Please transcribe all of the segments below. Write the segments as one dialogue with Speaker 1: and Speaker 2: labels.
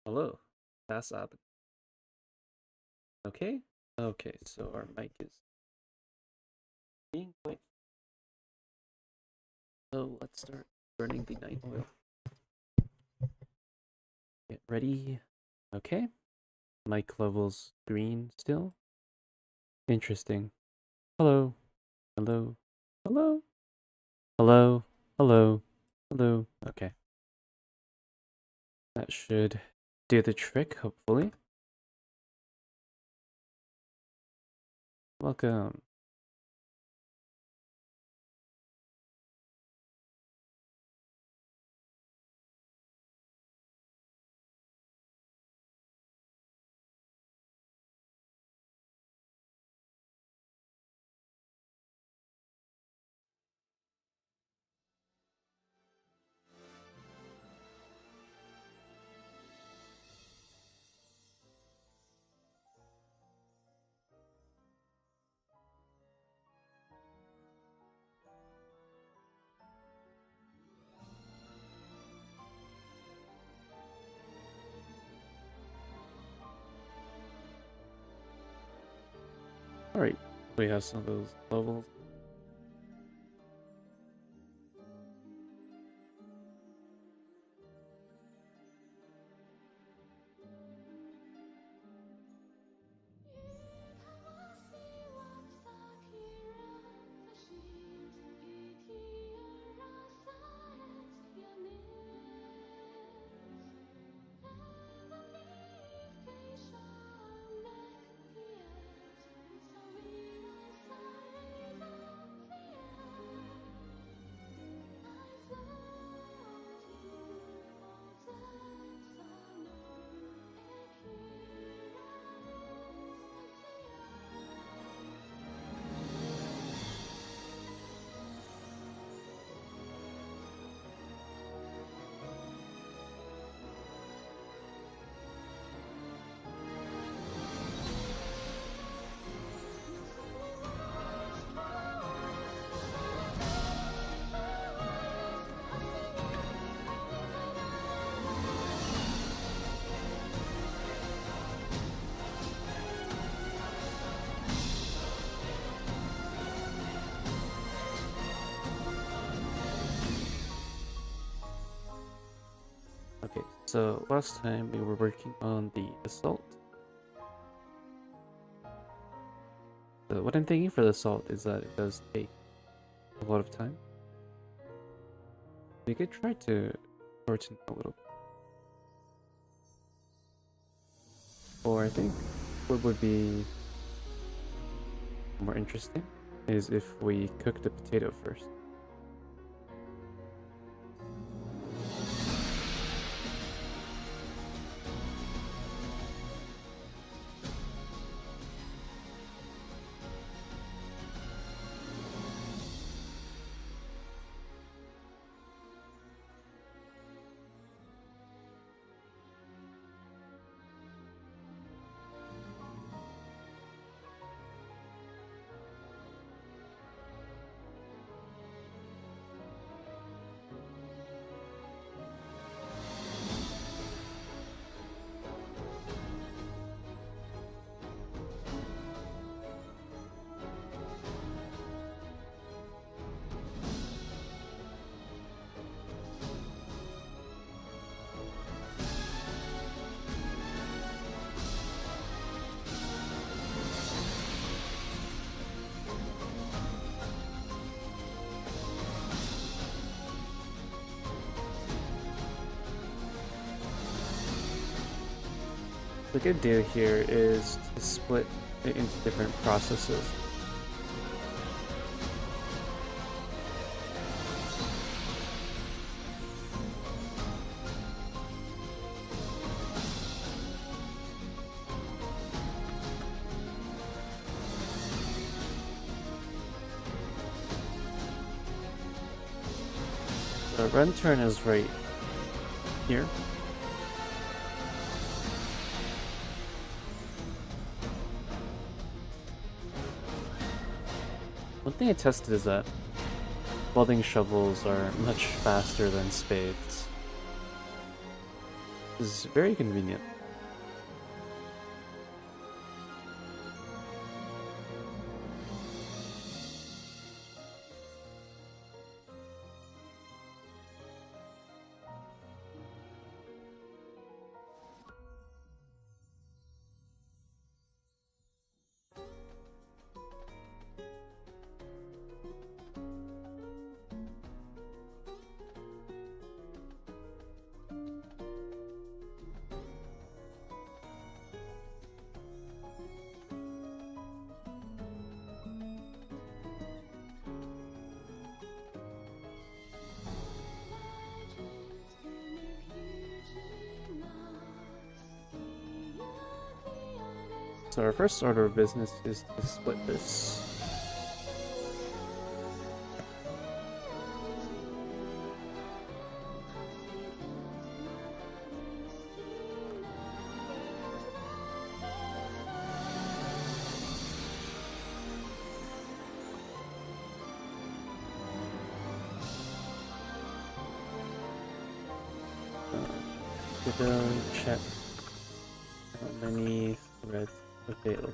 Speaker 1: Hello, that's up. Okay, okay. So our mic is being quite. So let's start burning the night oil. Get ready. Okay, mic levels green still. Interesting. Hello, hello, hello, hello, hello, hello. Okay, that should do the trick. Hopefully. Welcome. All right, we have some of those levels. Okay, so last time we were working on the assault. So what I'm thinking for the assault is that it does take a lot of time. We could try to shorten a little bit. Or I think what would be more interesting is if we cook the potato first. The good idea here is to split it into different processes. The run turn is right here. One thing I tested is that welding shovels are much faster than spades. is very convenient. So our first order of business is to split this. Check how many threads available.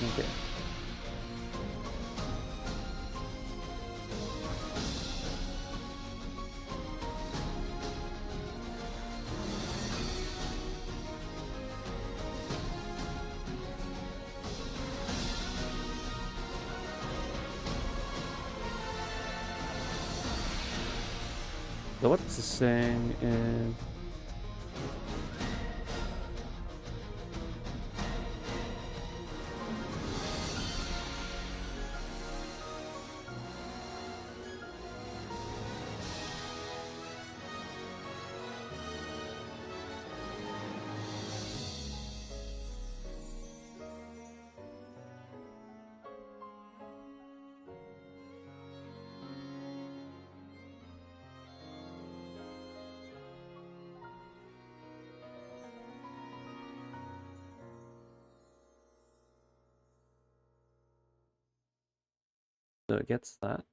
Speaker 1: Okay. So what this is saying is so it gets that.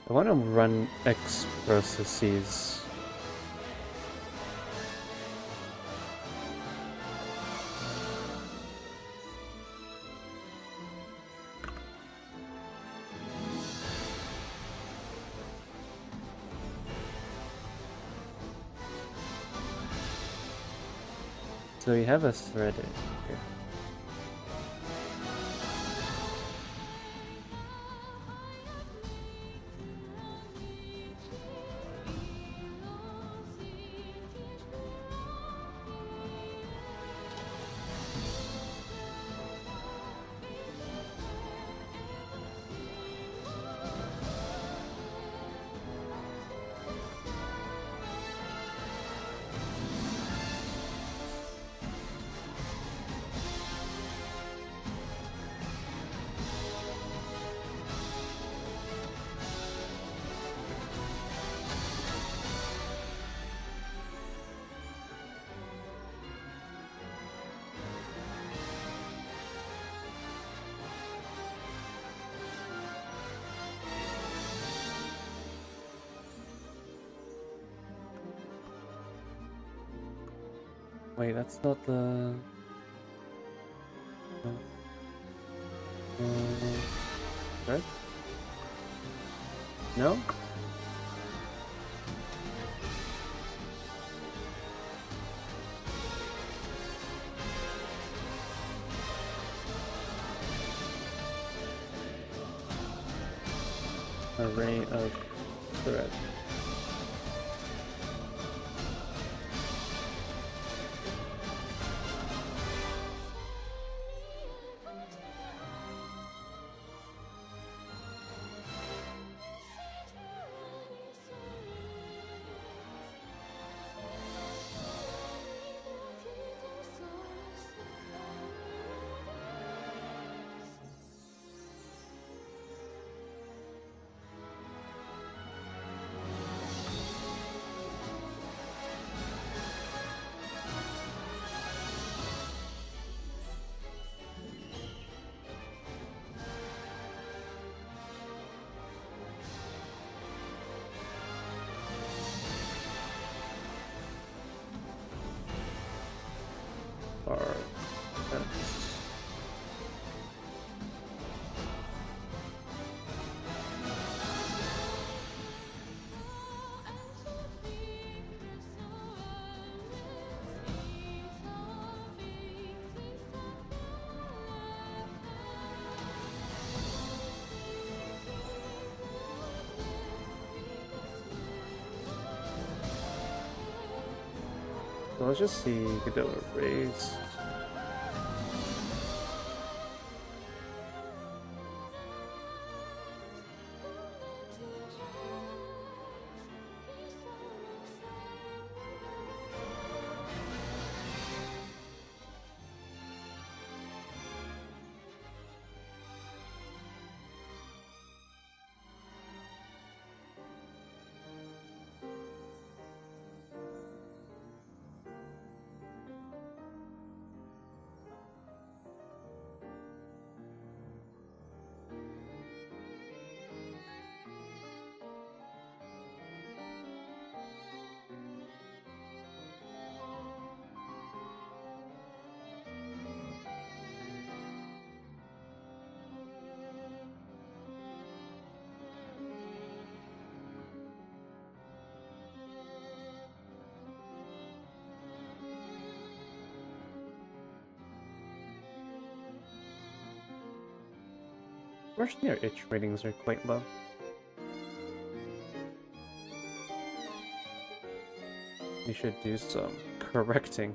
Speaker 1: I want to run X processes. So we have a thread in here. Wait, that's not the... Red? No? Array of thread. Are so let's just see Godilla raise. Fortunately, our itch ratings are quite low. We should do some correcting.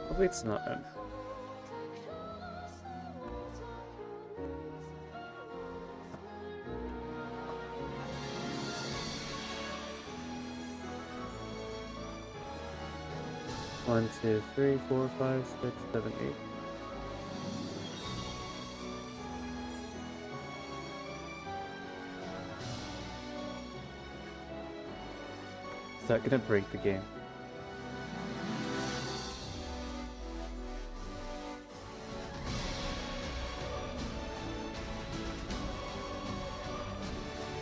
Speaker 1: Hopefully it's not M. One, two, three, four, five, six, seven, eight. Is that gonna break the game?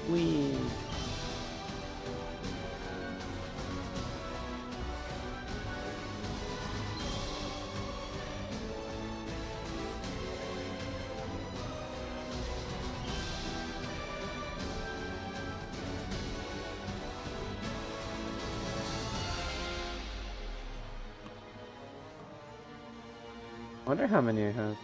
Speaker 1: Wee. I wonder how many I have.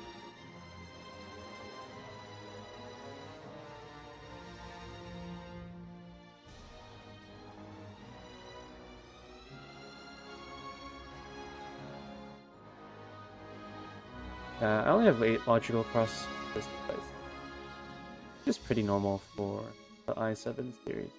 Speaker 1: I only have 8 logical cross this device. Just pretty normal for the i7 series.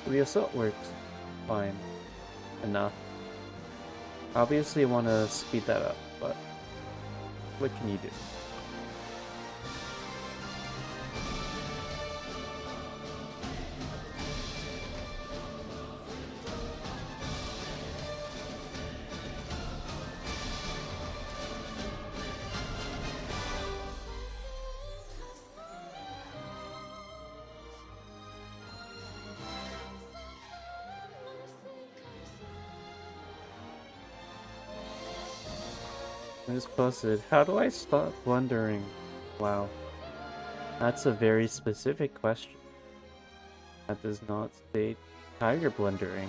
Speaker 1: The assault works fine enough. Obviously, want to speed that up, but what can you do? I just posted, how do I stop blundering? Wow. That's a very specific question. That does not state how you're blundering.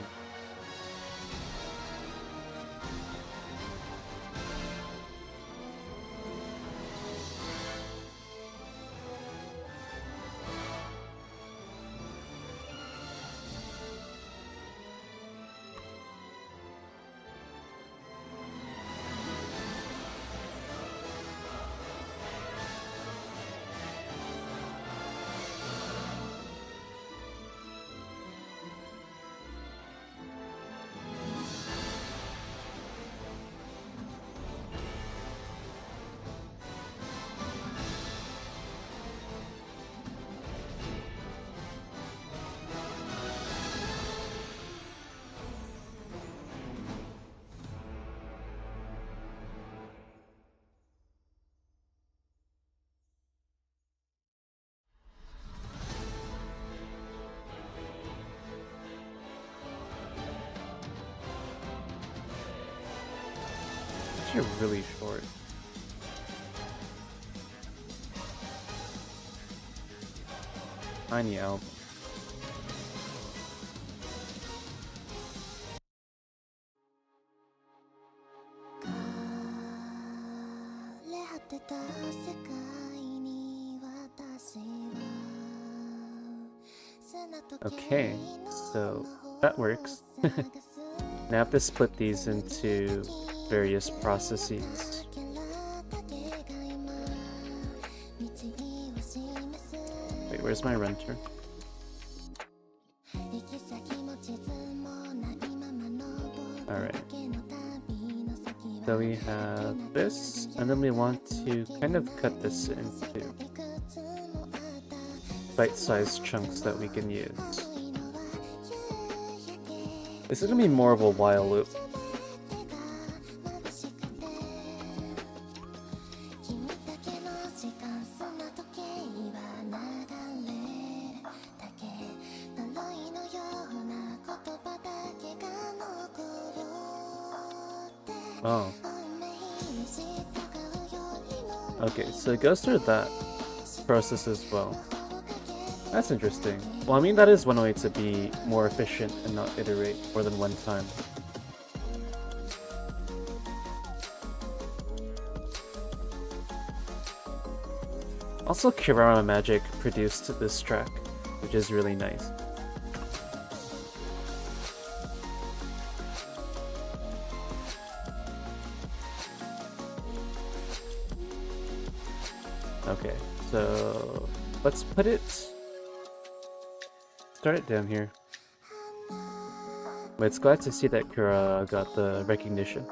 Speaker 1: You're really short. Tiny album. Okay, so that works. Now I have to split these into various processes. Wait, where's my renter? Alright. So we have this, and then we want to kind of cut this into bite-sized chunks that we can use. This is gonna be more of a while loop. Oh. Okay, so it goes through that process as well. That's interesting. Well, I mean, that is one way to be more efficient and not iterate more than one time. Also, Kirara Magic produced this track, which is really nice. Okay, so let's put it... Start it down here. But it's glad to see that Kura got the recognition.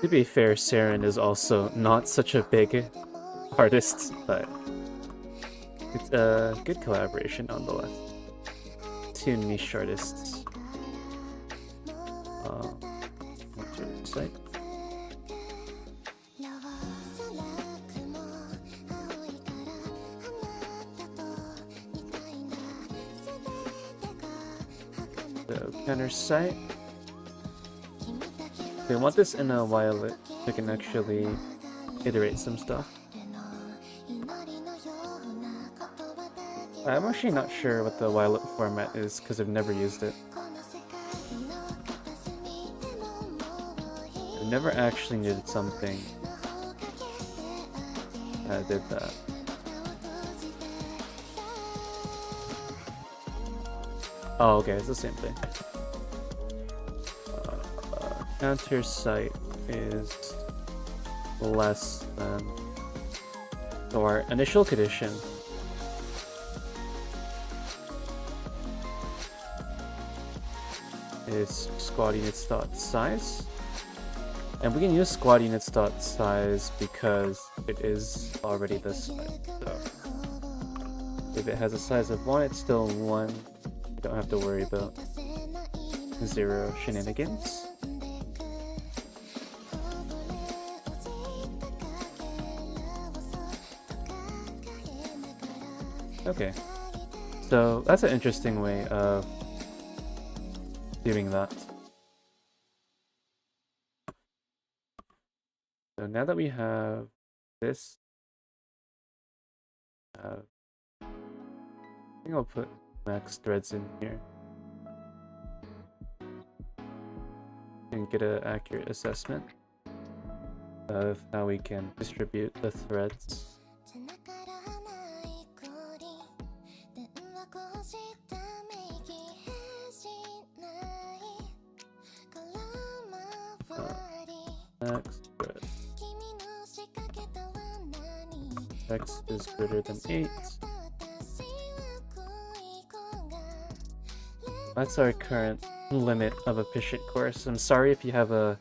Speaker 1: To be fair, Saren is also not such a big artist, but it's a good collaboration nonetheless. Two niche artists. What's your site? Counter site. We want this in a while so we can actually iterate some stuff. I'm actually not sure what the Violet format is because I've never used it. I've never actually needed something that did that. Oh, okay, it's the same thing. Counter sight is less than. So our initial condition is squad units dot size, and we can use squad units dot size because it is already this size. So if it has a size of 1, it's still 1. You don't have to worry about 0 shenanigans. Okay, so that's an interesting way of doing that. So now that we have this, I think I'll put max threads in here and get an accurate assessment of how we can distribute the threads. Max thread. X is greater than 8. That's our current limit of efficient course. I'm sorry if you have a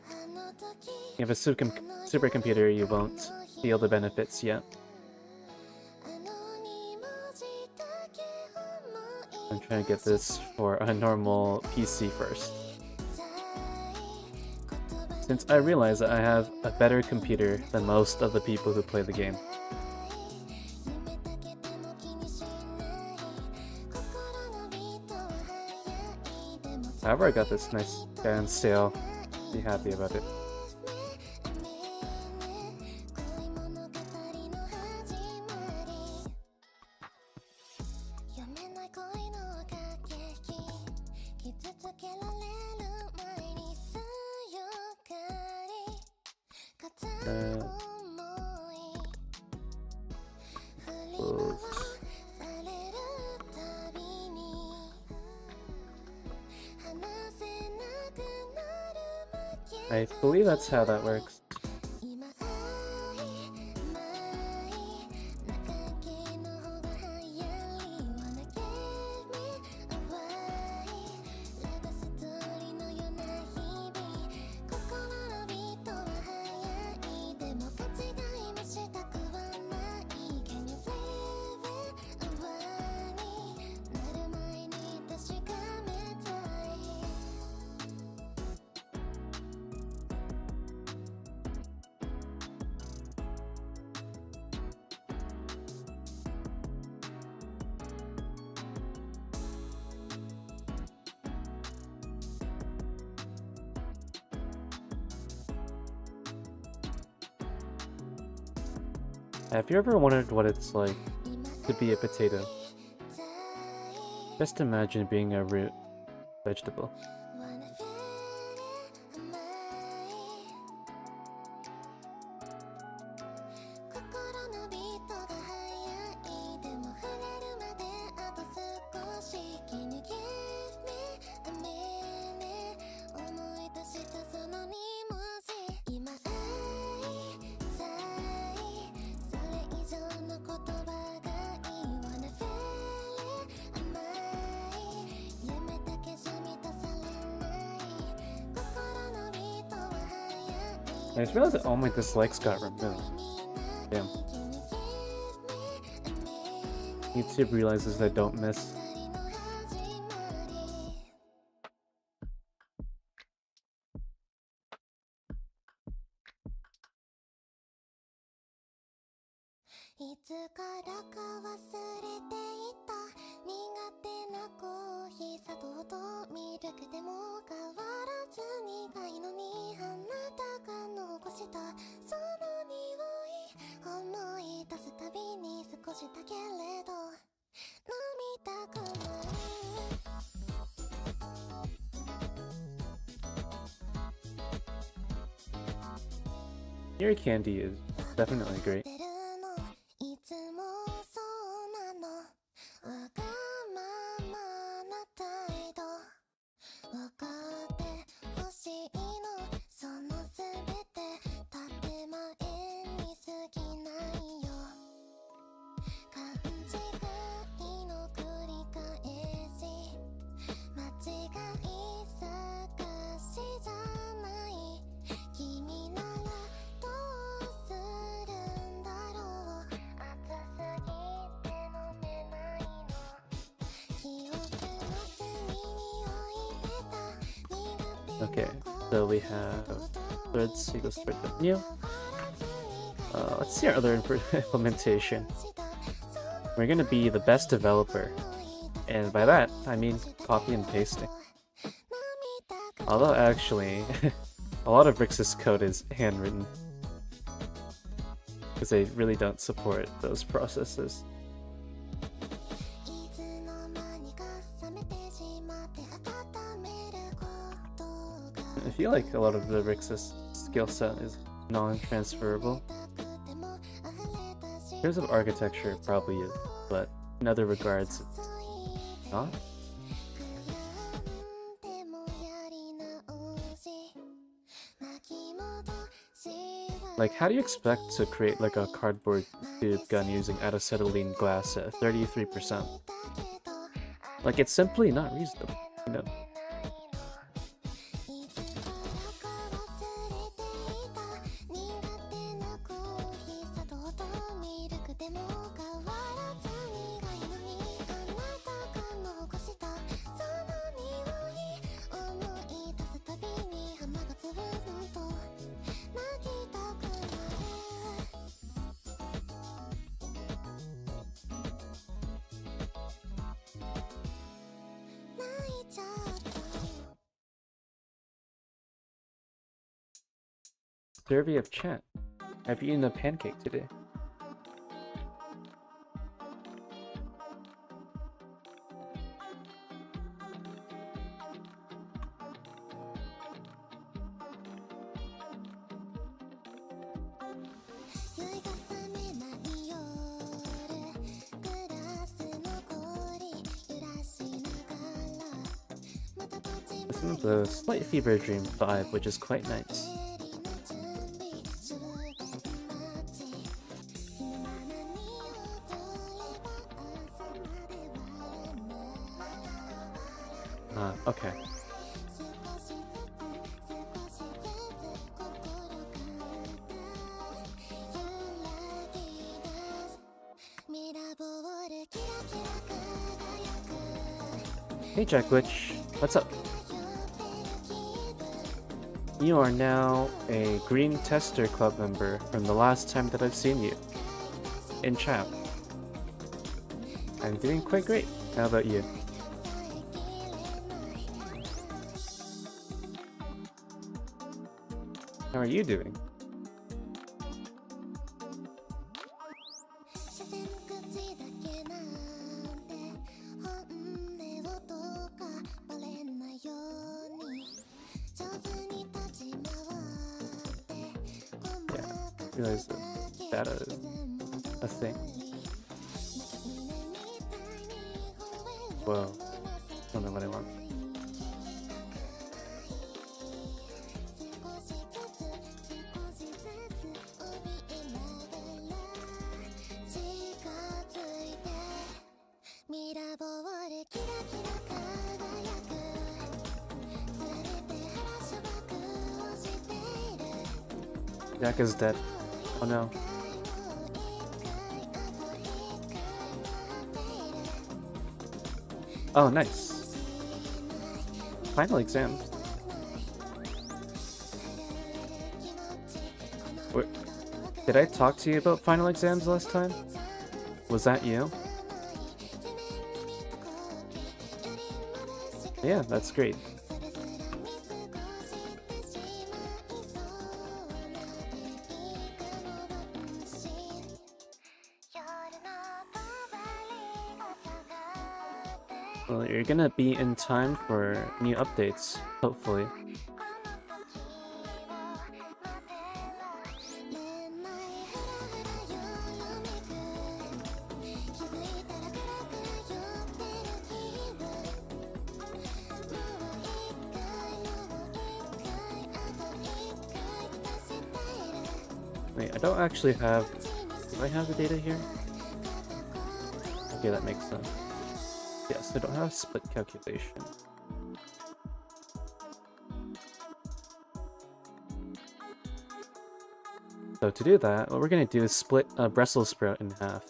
Speaker 1: supercomputer, you won't feel the benefits yet. I'm trying to get this for a normal PC first. Since I realize that I have a better computer than most of the people who play the game. However, I got this nice guy on sale. Be happy about it. I believe that's how that works. Have you ever wondered what it's like to be a potato? Just imagine being a root vegetable. I just realized that all my dislikes got removed. Damn. YouTube realizes I don't miss. Ear candy is definitely great. Okay, so we have threads equals thread new. Let's see our other implementation. We're gonna be the best developer, and by that I mean copy and pasting. Although actually, a lot of Rixas code is handwritten, because they really don't support those processes. I feel like a lot of the Rixas skill set is non-transferable. In terms of architecture, it probably is, but in other regards, it's not. Like, how do you expect to create like a cardboard tube gun using acetylene glass at 33%? Like, it's simply not reasonable, you know? Survey of chat. Have you eaten a pancake today? This is a slight fever dream vibe, which is quite nice. Okay. Hey Jack Glitch, what's up? You are now a Green Tester Club member from the last time that I've seen you in chat. I'm doing quite great. How about you? How are you doing? Yeah, realize that data is a thing. Whoa, don't know what I want. Jack is dead. Oh no. Oh, nice. Final exam. Wait, did I talk to you about final exams last time? Was that you? Yeah, that's great. Well, you're gonna be in time for new updates, hopefully. Wait, I don't actually have... Do I have the data here? Okay, that makes sense. Yes, I don't have split calculation. So to do that, what we're going to do is split a Brussels sprout in half.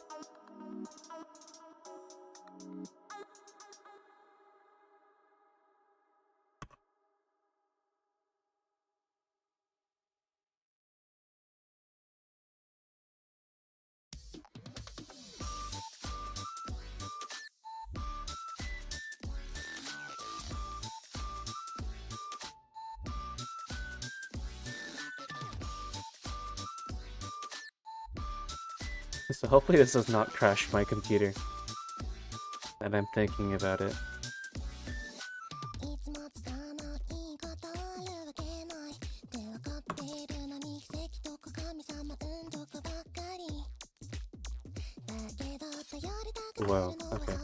Speaker 1: So hopefully this does not crash my computer. And I'm thinking about it. Whoa, okay.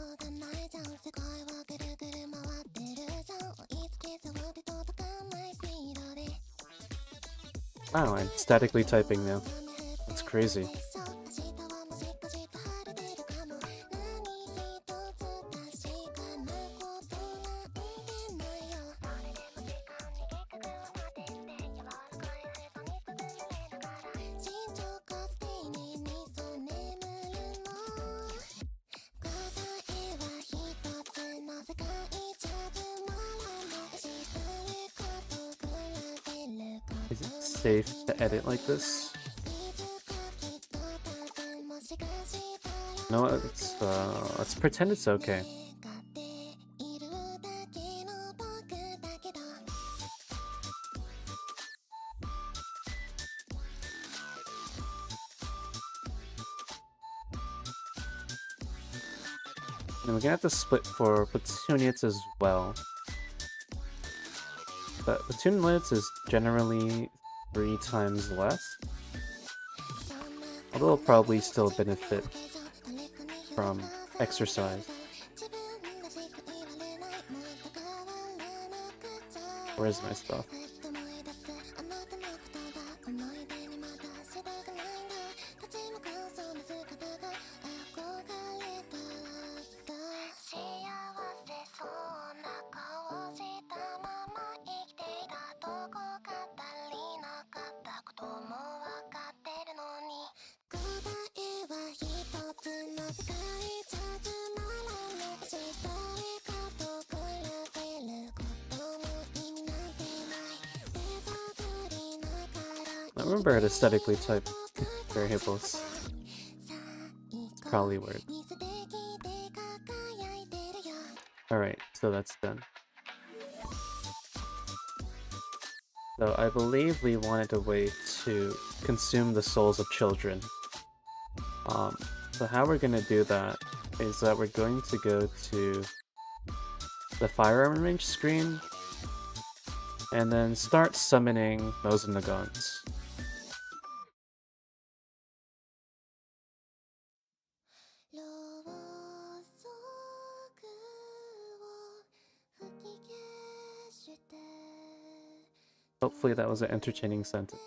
Speaker 1: Wow, I'm statically typing now. That's crazy. Is it safe to edit like this? No, let's pretend it's okay. And we're gonna have to split for platoon units as well. But platoon units is generally 3 times less. Although it'll probably still benefit from exercise. Where's my stuff? I remember how to aesthetically type variables. Probably word. Alright, so that's done. So I believe we wanted a way to consume the souls of children. So how we're gonna do that is that we're going to go to the firearm range screen and then start summoning Mosinagons. Hopefully that was an entertaining sentence.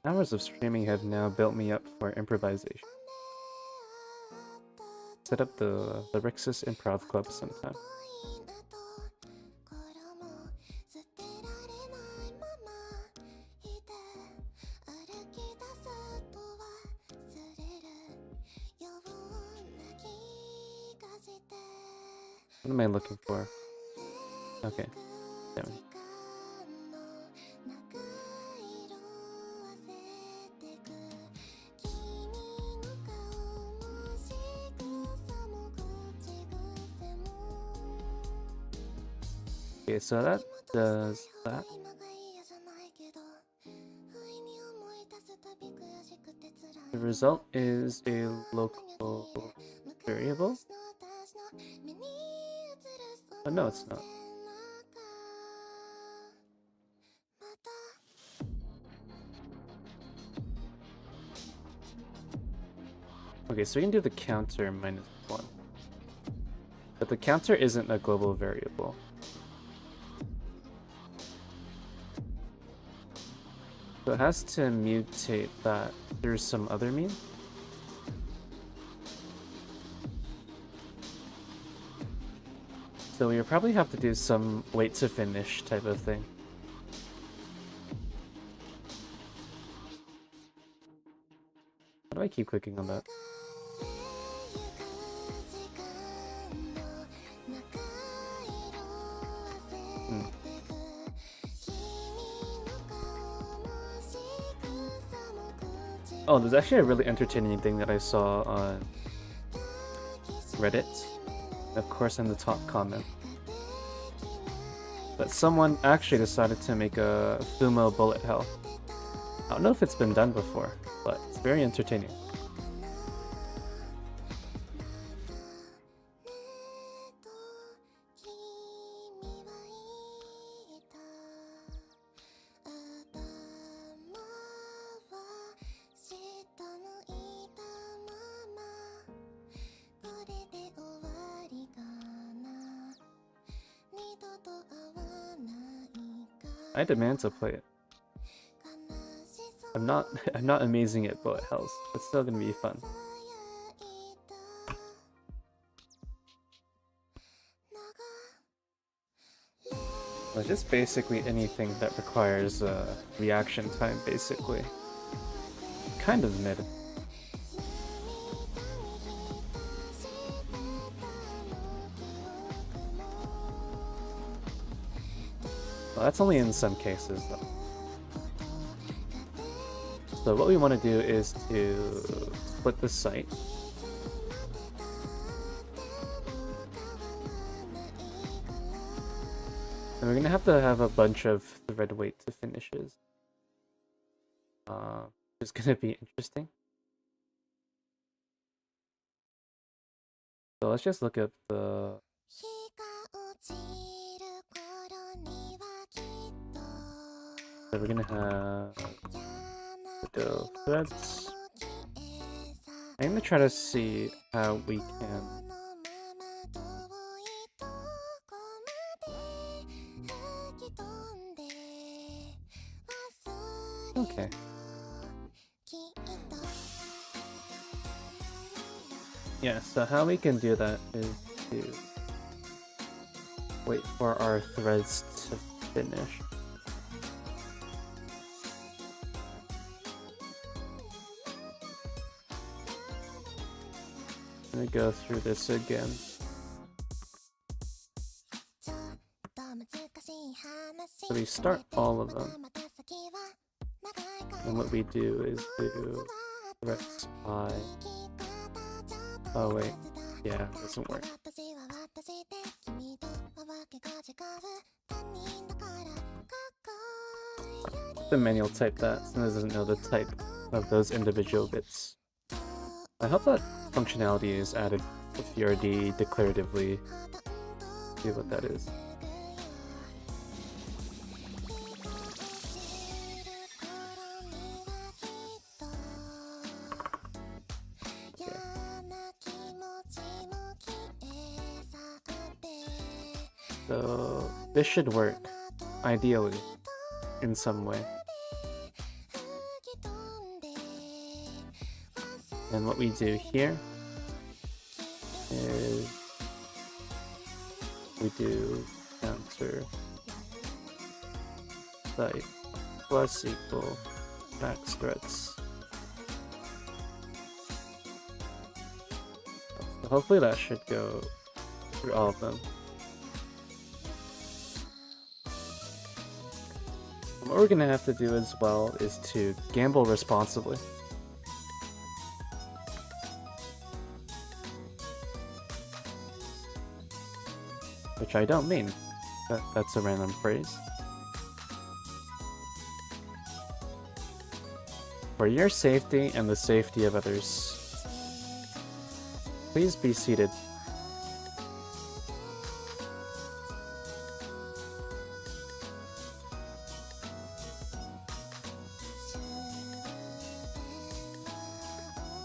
Speaker 1: Hours of streaming have now built me up for improvisation. Set up the Rixas Improv Club sometime. What am I looking for? Okay. Damn it. Okay, so that does that. The result is a local variable? Oh, no, it's not. Okay, so we can do the counter -1. But the counter isn't a global variable. So it has to mutate that through some other mean. So we'll probably have to do some wait to finish type of thing. How do I keep clicking on that? Oh, there's actually a really entertaining thing that I saw on Reddit. Of course, in the top comment. But someone actually decided to make a Fumo bullet hell. I don't know if it's been done before, but it's very entertaining. I demand to play it. I'm not amazing at bullet hells. It's still gonna be fun. Well, just basically anything that requires reaction time, basically. Kind of mid. Well, that's only in some cases, though. So what we want to do is to split the site. And we're gonna have to have a bunch of thread wait to finishes. It's gonna be interesting. So let's just look at the... So we're gonna have the threads. I'm gonna try to see how we can... Okay. Yeah, so how we can do that is to wait for our threads to finish. I'm gonna go through this again. So we start all of them. And what we do is do threads by... Oh wait, yeah, it doesn't work. The manual type that, so it doesn't know the type of those individual bits. I hope that functionality is added if you already declaratively see what that is. So this should work, ideally, in some way. And what we do here is we do counter site plus equal max threads. So hopefully that should go through all of them. What we're gonna have to do as well is to gamble responsibly. Which I don't mean. That's a random phrase. For your safety and the safety of others, please be seated.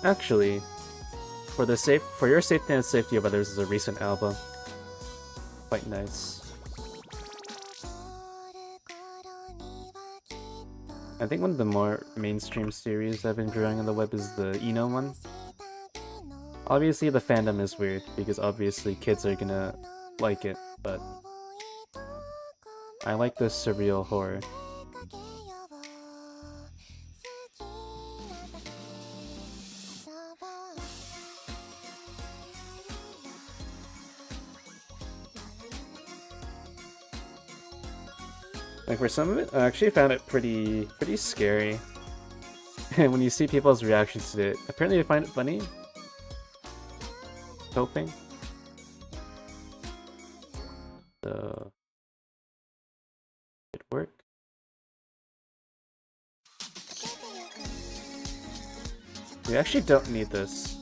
Speaker 1: Actually, for your safety and safety of others is a recent album. Quite nice. I think one of the more mainstream series I've been drawing on the web is the Eno one. Obviously the fandom is weird, because obviously kids are gonna like it, but I like the surreal horror. Like for some of it, I actually found it pretty scary. And when you see people's reactions to it, apparently they find it funny. Hoping. So it worked. We actually don't need this.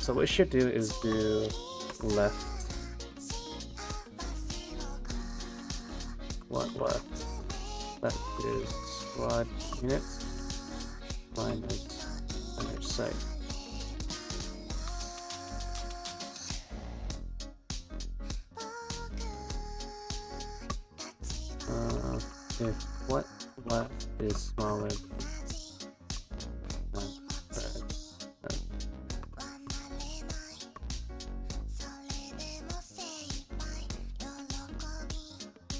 Speaker 1: So what we should do is do left. What left? Left is squad units. Minus center site. If what left is smaller.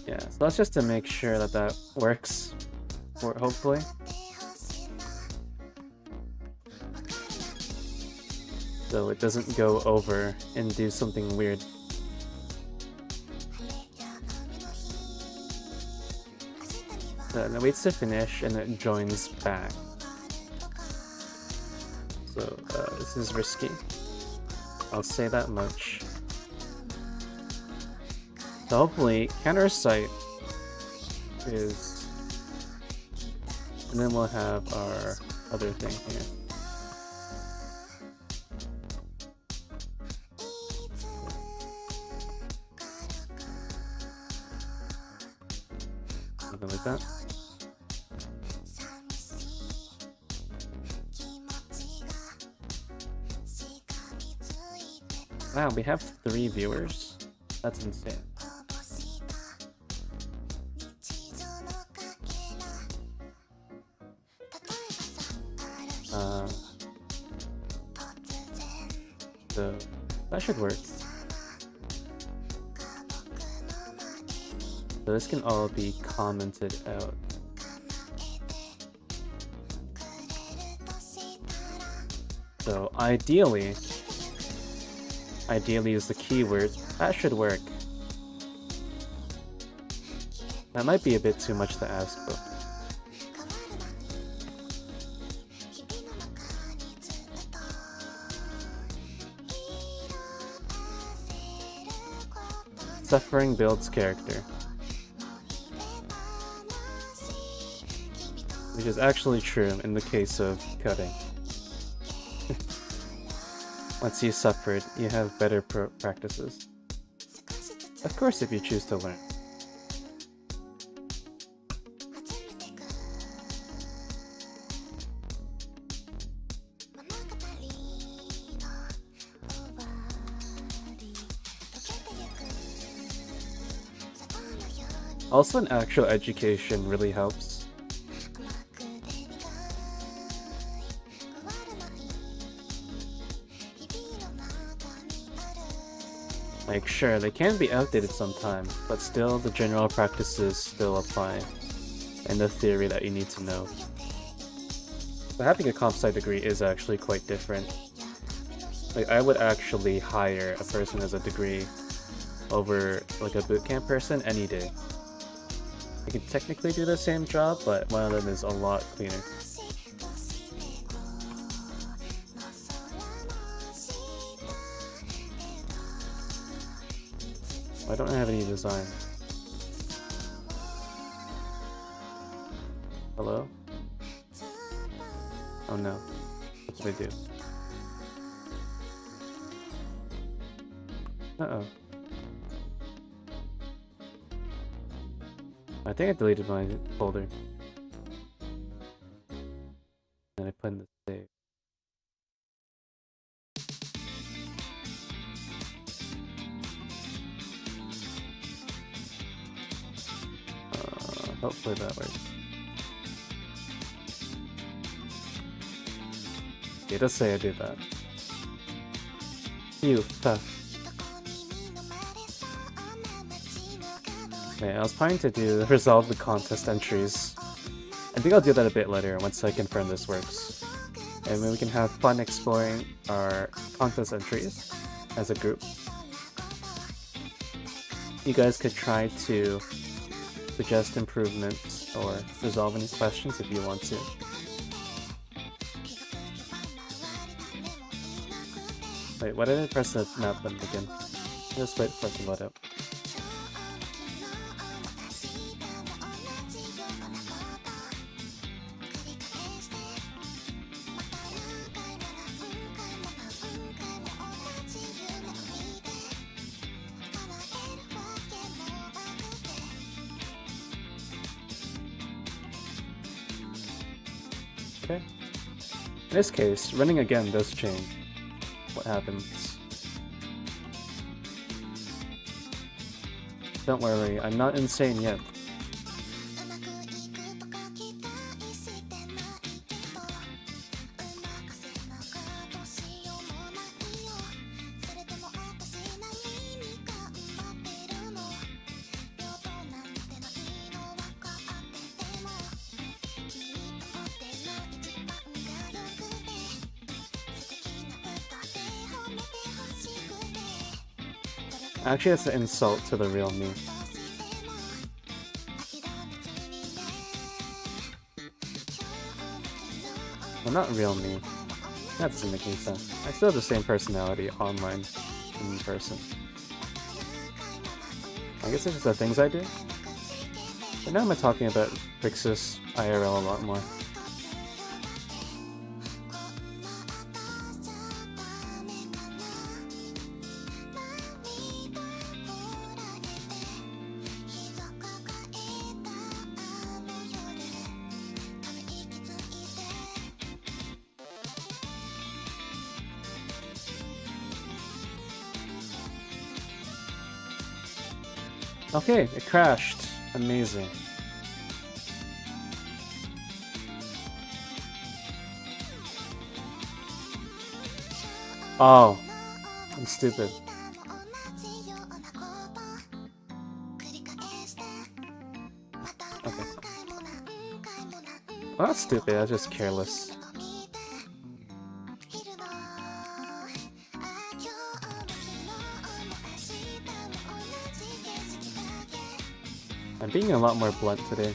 Speaker 1: Yeah, so that's just to make sure that that works, hopefully. So it doesn't go over and do something weird. So it waits to finish and it joins back. So this is risky. I'll say that much. So hopefully, counter site is, and then we'll have our other thing here. Something like that. Wow, we have 3 viewers? That's insane. So that should work. So this can all be commented out. So ideally is the keyword. That should work. That might be a bit too much to ask, but suffering builds character. Which is actually true in the case of coding. Once you suffered, you have better practices. Of course, if you choose to learn. Also, an actual education really helps. Like, sure, they can be outdated sometimes, but still the general practices still apply, and the theory that you need to know. So having a comp sci degree is actually quite different. Like, I would actually hire a person as a degree over like a bootcamp person any day. You can technically do the same job, but one of them is a lot cleaner. I don't have any design. Hello? Oh no. What did I do? Uh-oh. I think I deleted my folder. And I put in the save. Hopefully that works. It does say I did that. You theft. Okay, I was planning to resolve the contest entries. I think I'll do that a bit later once I confirm this works. And then we can have fun exploring our contest entries as a group. You guys could try to suggest improvements or resolve any questions if you want to. Wait, why did I press the map button again? Just wait for it to load up. Okay. In this case, running again does change what happens. Don't worry, I'm not insane yet. Actually, that's an insult to the real me. Well, not real me. That doesn't make any sense. I still have the same personality online and in person. I guess it's just the things I do. But now I'm talking about Rixas IRL a lot more. Okay, it crashed. Amazing. Oh, I'm stupid. Okay. Well, that's stupid, that's just careless. I'm being a lot more blunt today.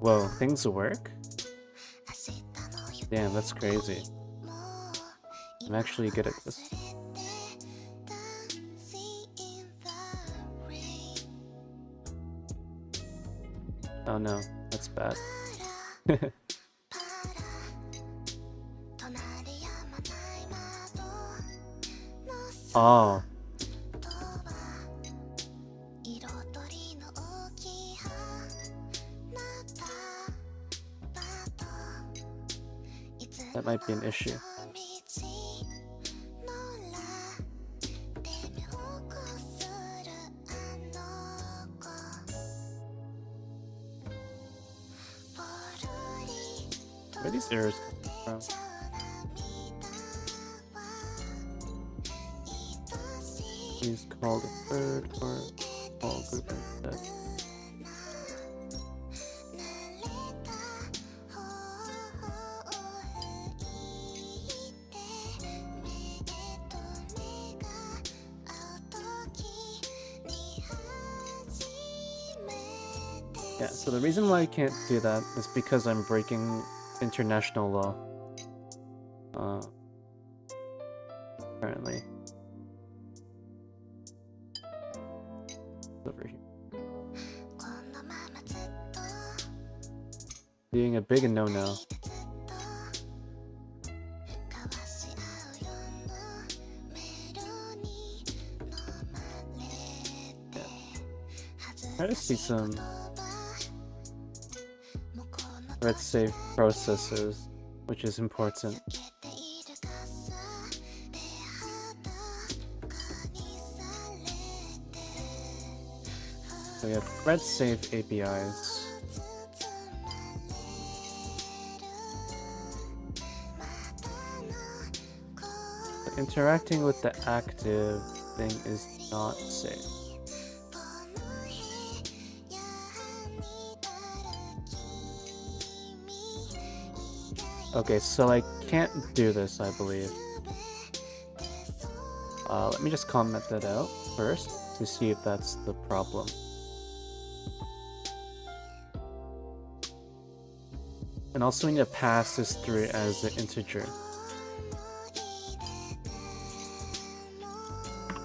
Speaker 1: Whoa, things work? Damn, that's crazy. I'm actually good at this. Oh no, that's bad. Oh. That might be an issue. Where are these errors coming from? He's called a third or all group instead. Yeah, so the reason why I can't do that is because I'm breaking international law. Currently. Over here. Being a big no-no. Try to see some red safe processes, which is important. So we have red safe APIs. But interacting with the active thing is not safe. Okay, so I can't do this, I believe. Let me just comment that out first to see if that's the problem. And also we need to pass this through as an integer.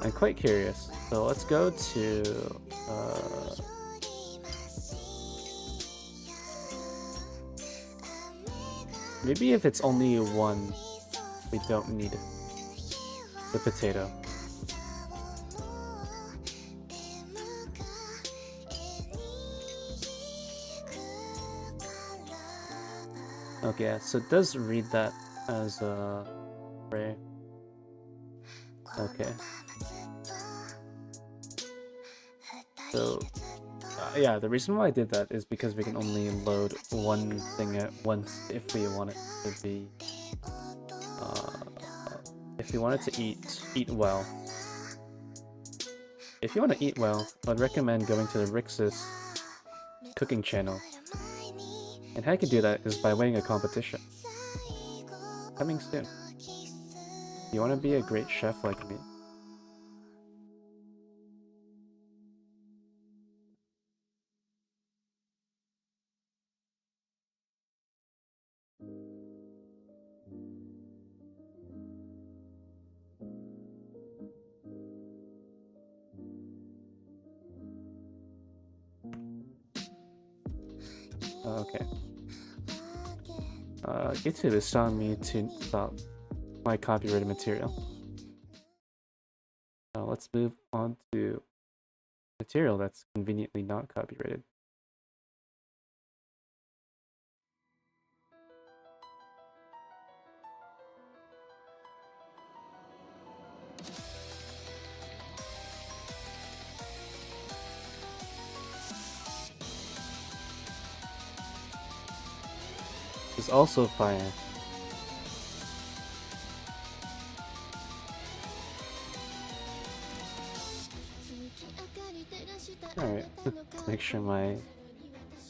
Speaker 1: I'm quite curious, so let's go to maybe if it's only one, we don't need the potato. Okay, so it does read that as a array. Okay. So, yeah, the reason why I did that is because we can only load one thing at once if we want it to be, if you want it to eat well. If you want to eat well, I'd recommend going to the Rixas cooking channel. And how you can do that is by winning a competition. Coming soon. You want to be a great chef like me? Okay. YouTube is telling me to stop my copyrighted material. Let's move on to material that's conveniently not copyrighted. Is also fire. Alright, let's make sure my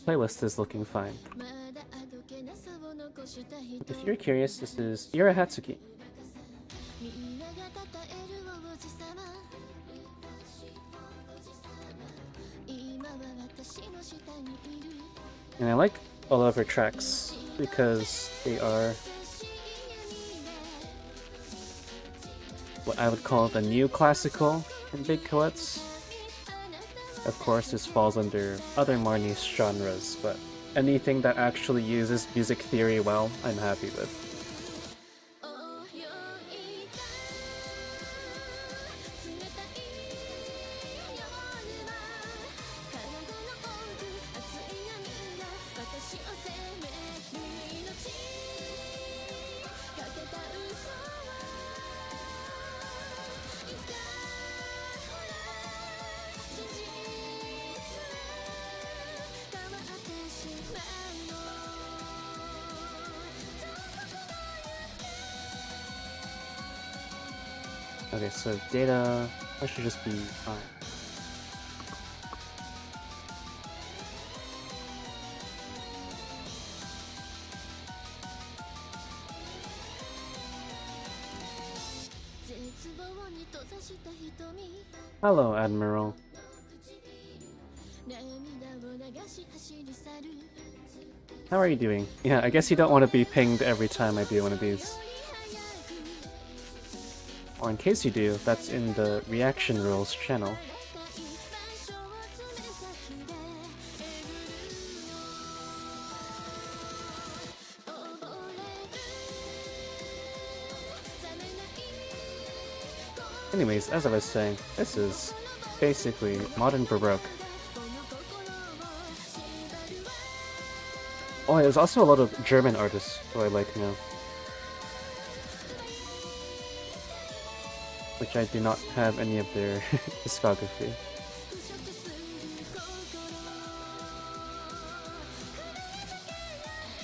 Speaker 1: playlist is looking fine. If you're curious, this is Ira Hatsuki. And I like all of her tracks because they are what I would call the new classical in big coets. Of course, this falls under other more niche genres, but anything that actually uses music theory well, I'm happy with. Okay, so data, that should just be fine. Hello, Admiral. How are you doing? Yeah, I guess you don't want to be pinged every time I do one of these. Or in case you do, that's in the Reaction Rules channel. Anyways, as I was saying, this is basically modern Baroque. Oh, there's also a lot of German artists who I like now. Which I do not have any of their discography.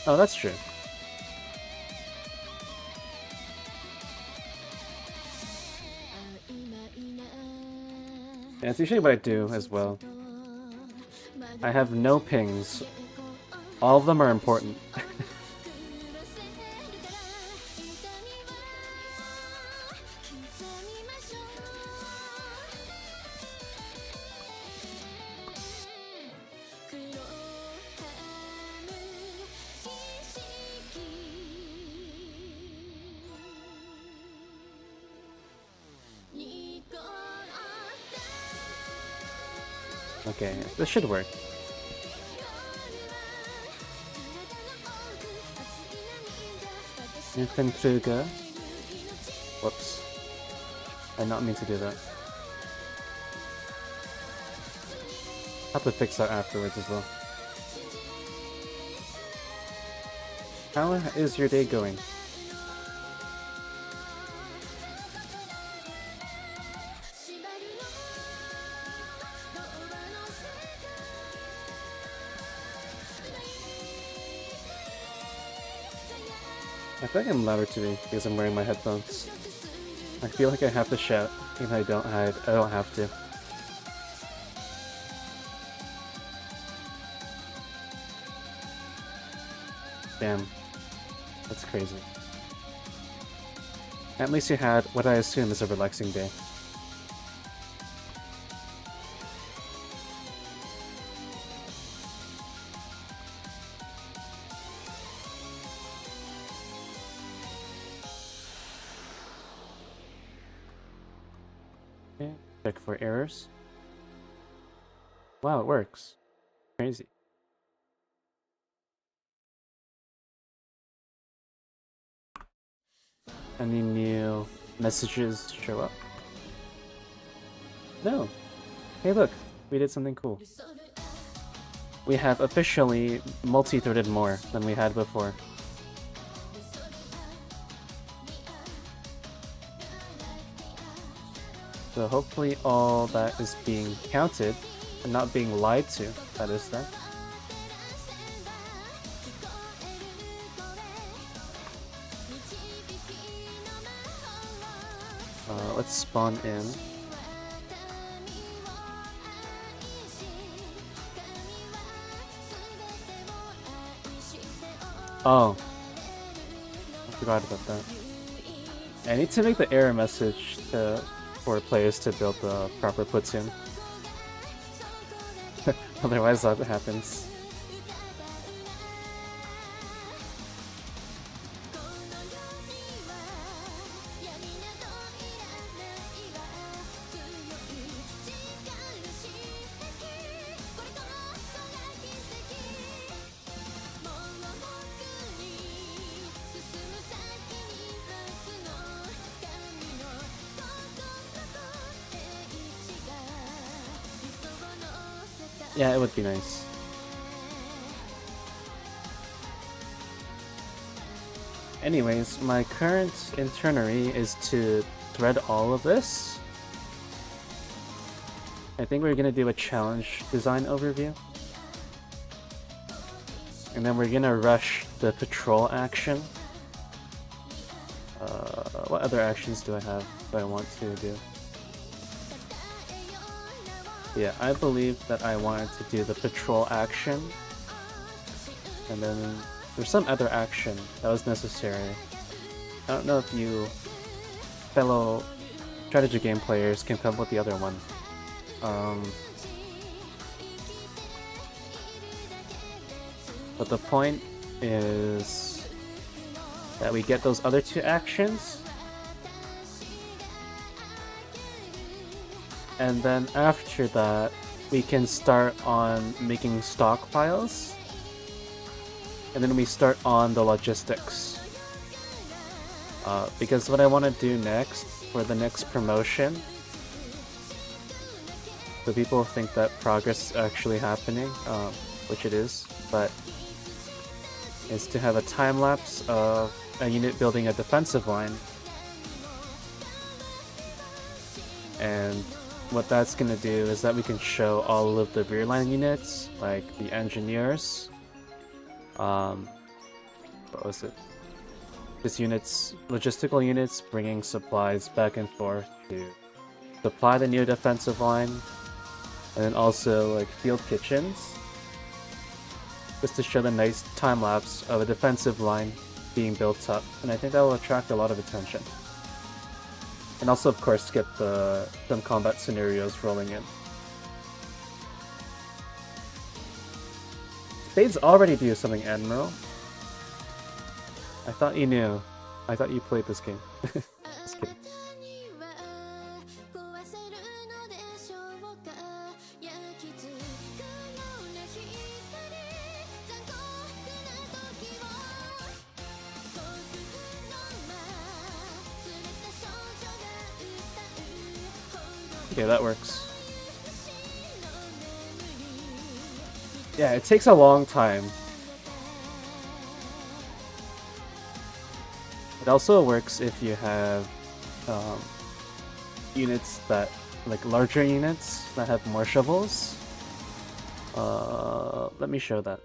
Speaker 1: Oh, that's true. Yeah, it's usually what I do as well. I have no pings. All of them are important. Okay, this should work. Infantruga. Whoops. I did not mean to do that. Have to fix that afterwards as well. How is your day going? I think I'm louder today because I'm wearing my headphones. I feel like I have to shout, even though I don't have to. Damn. That's crazy. At least you had what I assume is a relaxing day. Okay, check for errors. Wow, it works. Crazy. Any new messages show up? No. Hey look, we did something cool. We have officially multi-threaded more than we had before. So hopefully all that is being counted and not being lied to, that is that. Let's spawn in. Oh. I forgot about that. I need to make the error message for players to build the proper platoon. Otherwise that happens. Yeah, it would be nice. Anyways, my current itinerary is to thread all of this. I think we're gonna do a challenge design overview. And then we're gonna rush the patrol action. What other actions do I have that I want to do? Yeah, I believe that I wanted to do the patrol action. And then there's some other action that was necessary. I don't know if you fellow strategy game players can come up with the other one. But the point is that we get those other two actions, and then after that we can start on making stockpiles, and then we start on the logistics. Because what I want to do next for the next promotion, so people think that progress is actually happening, which it is, but is to have a time lapse of a unit building a defensive line. And what that's going to do is that we can show all of the rear line units, like the engineers. What was it? This units, logistical units, bringing supplies back and forth to supply the new defensive line, and then also like field kitchens, just to show the nice time lapse of a defensive line being built up, and I think that will attract a lot of attention. And also, of course, get some combat scenarios rolling in. Spades already do something, Admiral. I thought you knew. I thought you played this game. Just kidding. Okay, that works. Yeah, it takes a long time. It also works if you have units that, like larger units that have more shovels. Let me show that.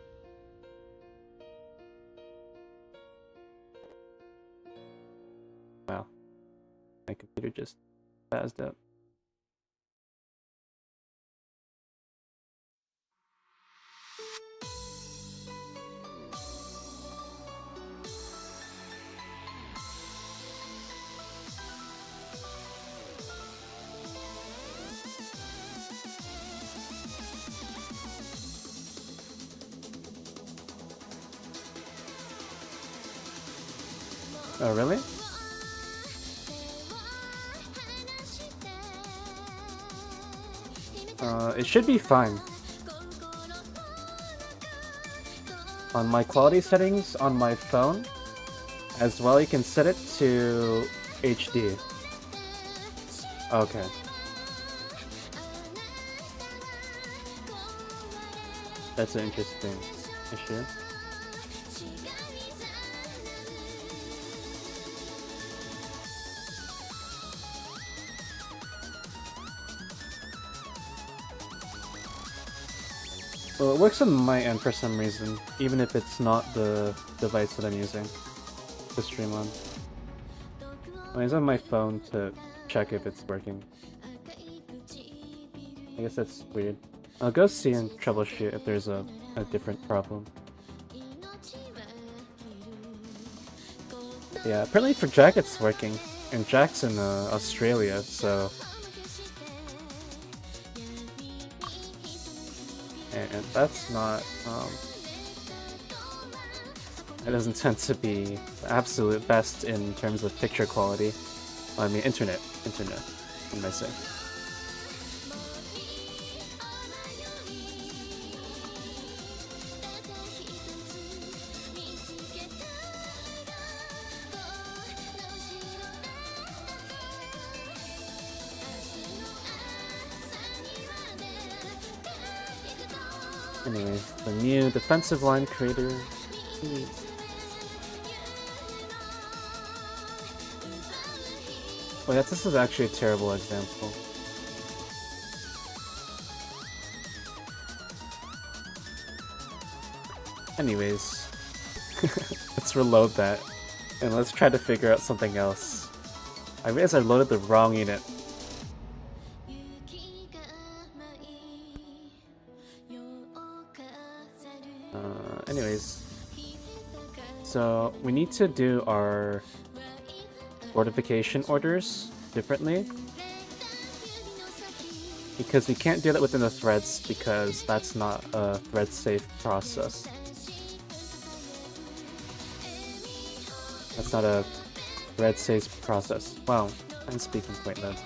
Speaker 1: Wow, my computer just spazzed out. Oh, really? It should be fine. On my quality settings on my phone, as well, you can set it to HD. Okay. That's an interesting issue. Well, it works on my end for some reason, even if it's not the device that I'm using to stream on. I use on my phone to check if it's working. I guess that's weird. I'll go see and troubleshoot if there's a different problem. Yeah, apparently for Jack it's working, and Jack's in Australia, so... And that's not, it doesn't tend to be the absolute best in terms of picture quality. I mean, internet, what am I saying? Anyways, the new defensive line creator. Oh yeah, this is actually a terrible example. Anyways, let's reload that, and let's try to figure out something else. I realized I loaded the wrong unit. Anyways, so we need to do our fortification orders differently, because we can't do that within the threads because that's not a thread safe process. That's not a thread saves process. Wow, I'm speaking quite loud.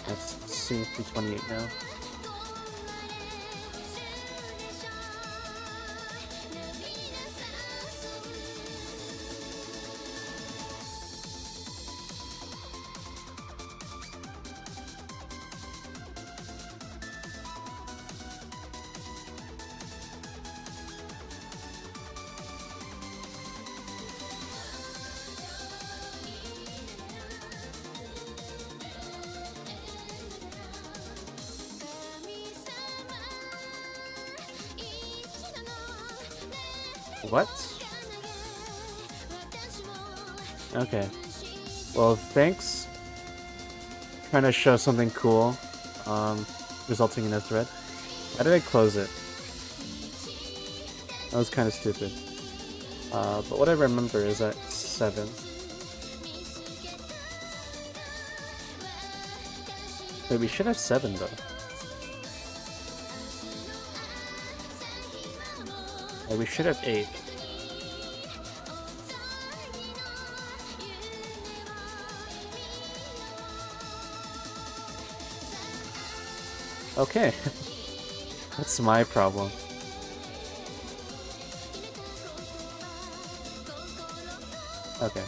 Speaker 1: Let's see 328 now. What? Okay. Well, thanks. Trying to show something cool, resulting in a thread. Why did I close it? That was kind of stupid. But what I remember is at 7. Wait, we should have 7 though. Wait, we should have 8. Okay. That's my problem. Okay.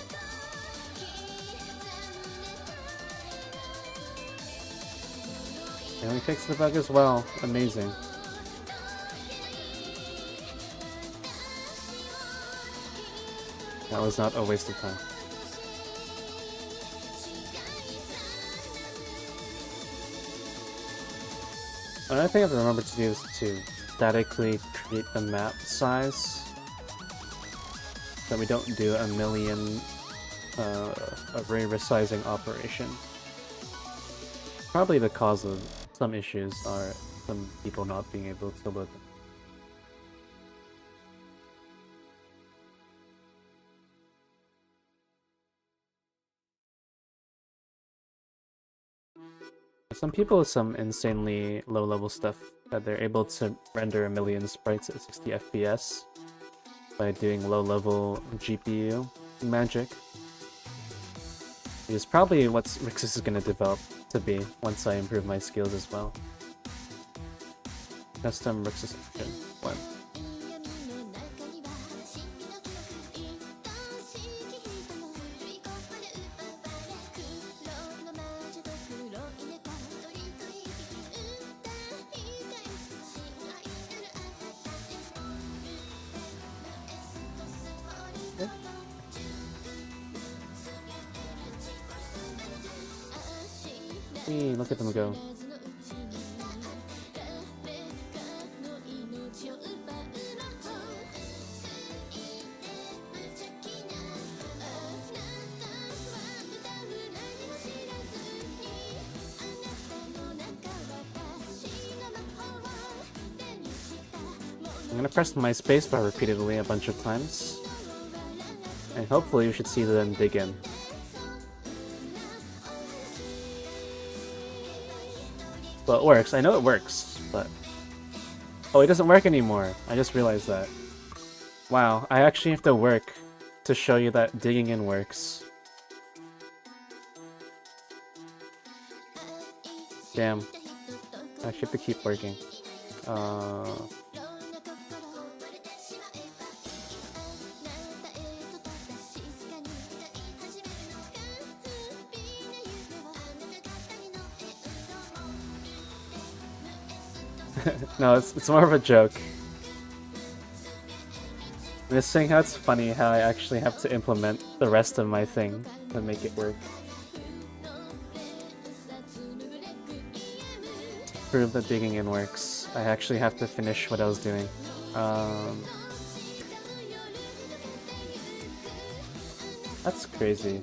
Speaker 1: And we fixed the bug as well. Amazing. That was not a waste of time. Another thing I have to remember to do is to statically create the map size, so we don't do a million array resizing operation. Probably the cause of some issues are some people not being able to load them. Some people with some insanely low-level stuff that they're able to render a million sprites at 60 FPS by doing low-level GPU magic. It's probably what Rixas is going to develop to be once I improve my skills as well. Custom Rixas engine 1. Hey, look at them go. I'm gonna press my spacebar repeatedly a bunch of times, and hopefully we should see them dig in. Well, it works. I know it works, but... Oh, it doesn't work anymore. I just realized that. Wow, I actually have to work to show you that digging in works. Damn. I actually have to keep working. No, it's more of a joke. I'm just saying how it's funny how I actually have to implement the rest of my thing to make it work. To prove that digging in works, I actually have to finish what I was doing. That's crazy.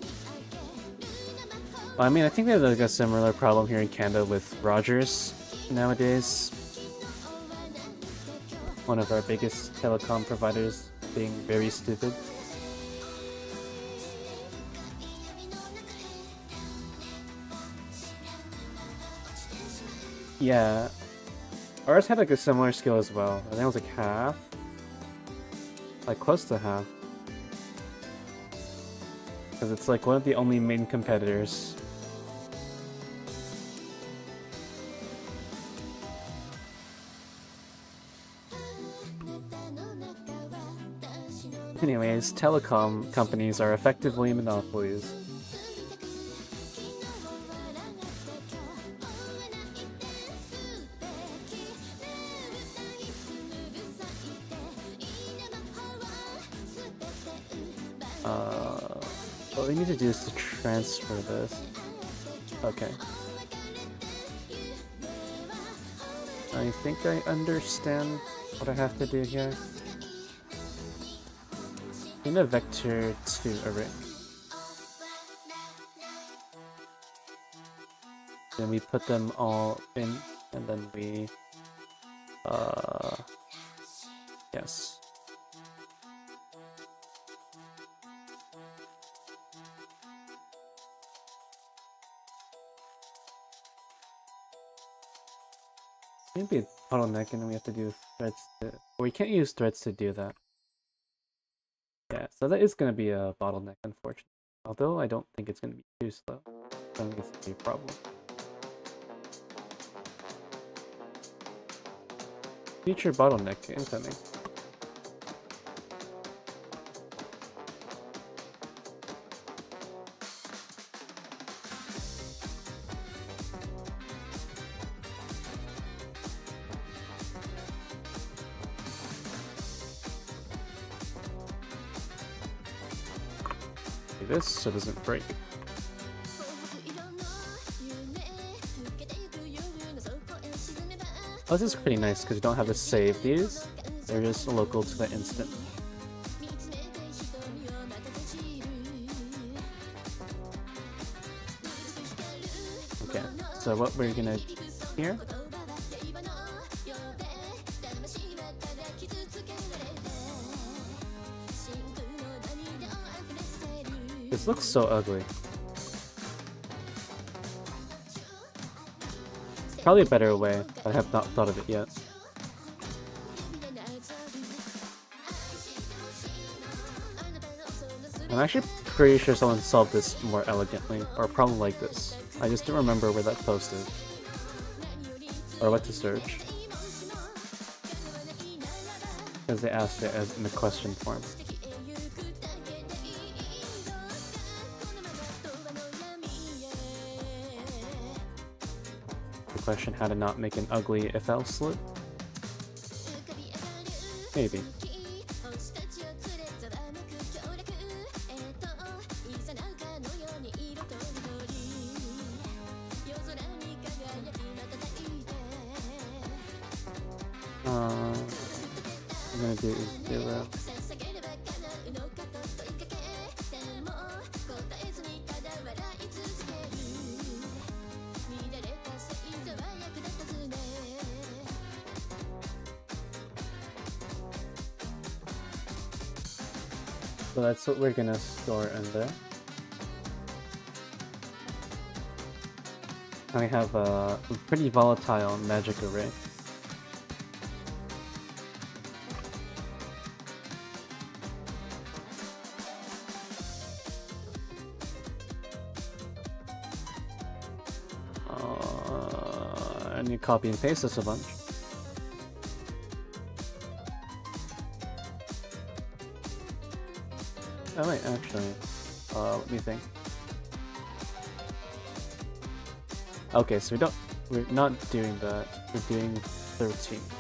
Speaker 1: I mean, I think we have like a similar problem here in Canada with Rogers nowadays. One of our biggest telecom providers being very stupid. Yeah. Ours had like a similar skill as well. I think it was like half. Like close to half. Because it's like one of the only main competitors. Anyways, telecom companies are effectively monopolies. What we need to do is to transfer this. Okay. I think I understand what I have to do here. In a vector to array. Then we put them all in, and then we, yes. Maybe a bottleneck, and then we have to do threads to, we can't use threads to do that. Yeah, so that is going to be a bottleneck, unfortunately. Although I don't think it's going to be too slow. I don't think it's going to be a problem. Future bottleneck incoming. This so it doesn't break. Oh, this is pretty nice because you don't have to save these. They're just local to the instant. Okay, so what we're gonna do here. This looks so ugly. Probably a better way. I have not thought of it yet. I'm actually pretty sure someone solved this more elegantly, or a problem like this. I just don't remember where that post is. Or what to search. Because they asked it as in the question form. Question how to not make an ugly if else loop? Maybe. I'm gonna do is 0. So that's what we're gonna store in there. I have a pretty volatile magic array. And you copy and paste this a bunch. Oh wait, actually, let me think. Okay, so we're not doing that. We're doing 13 here.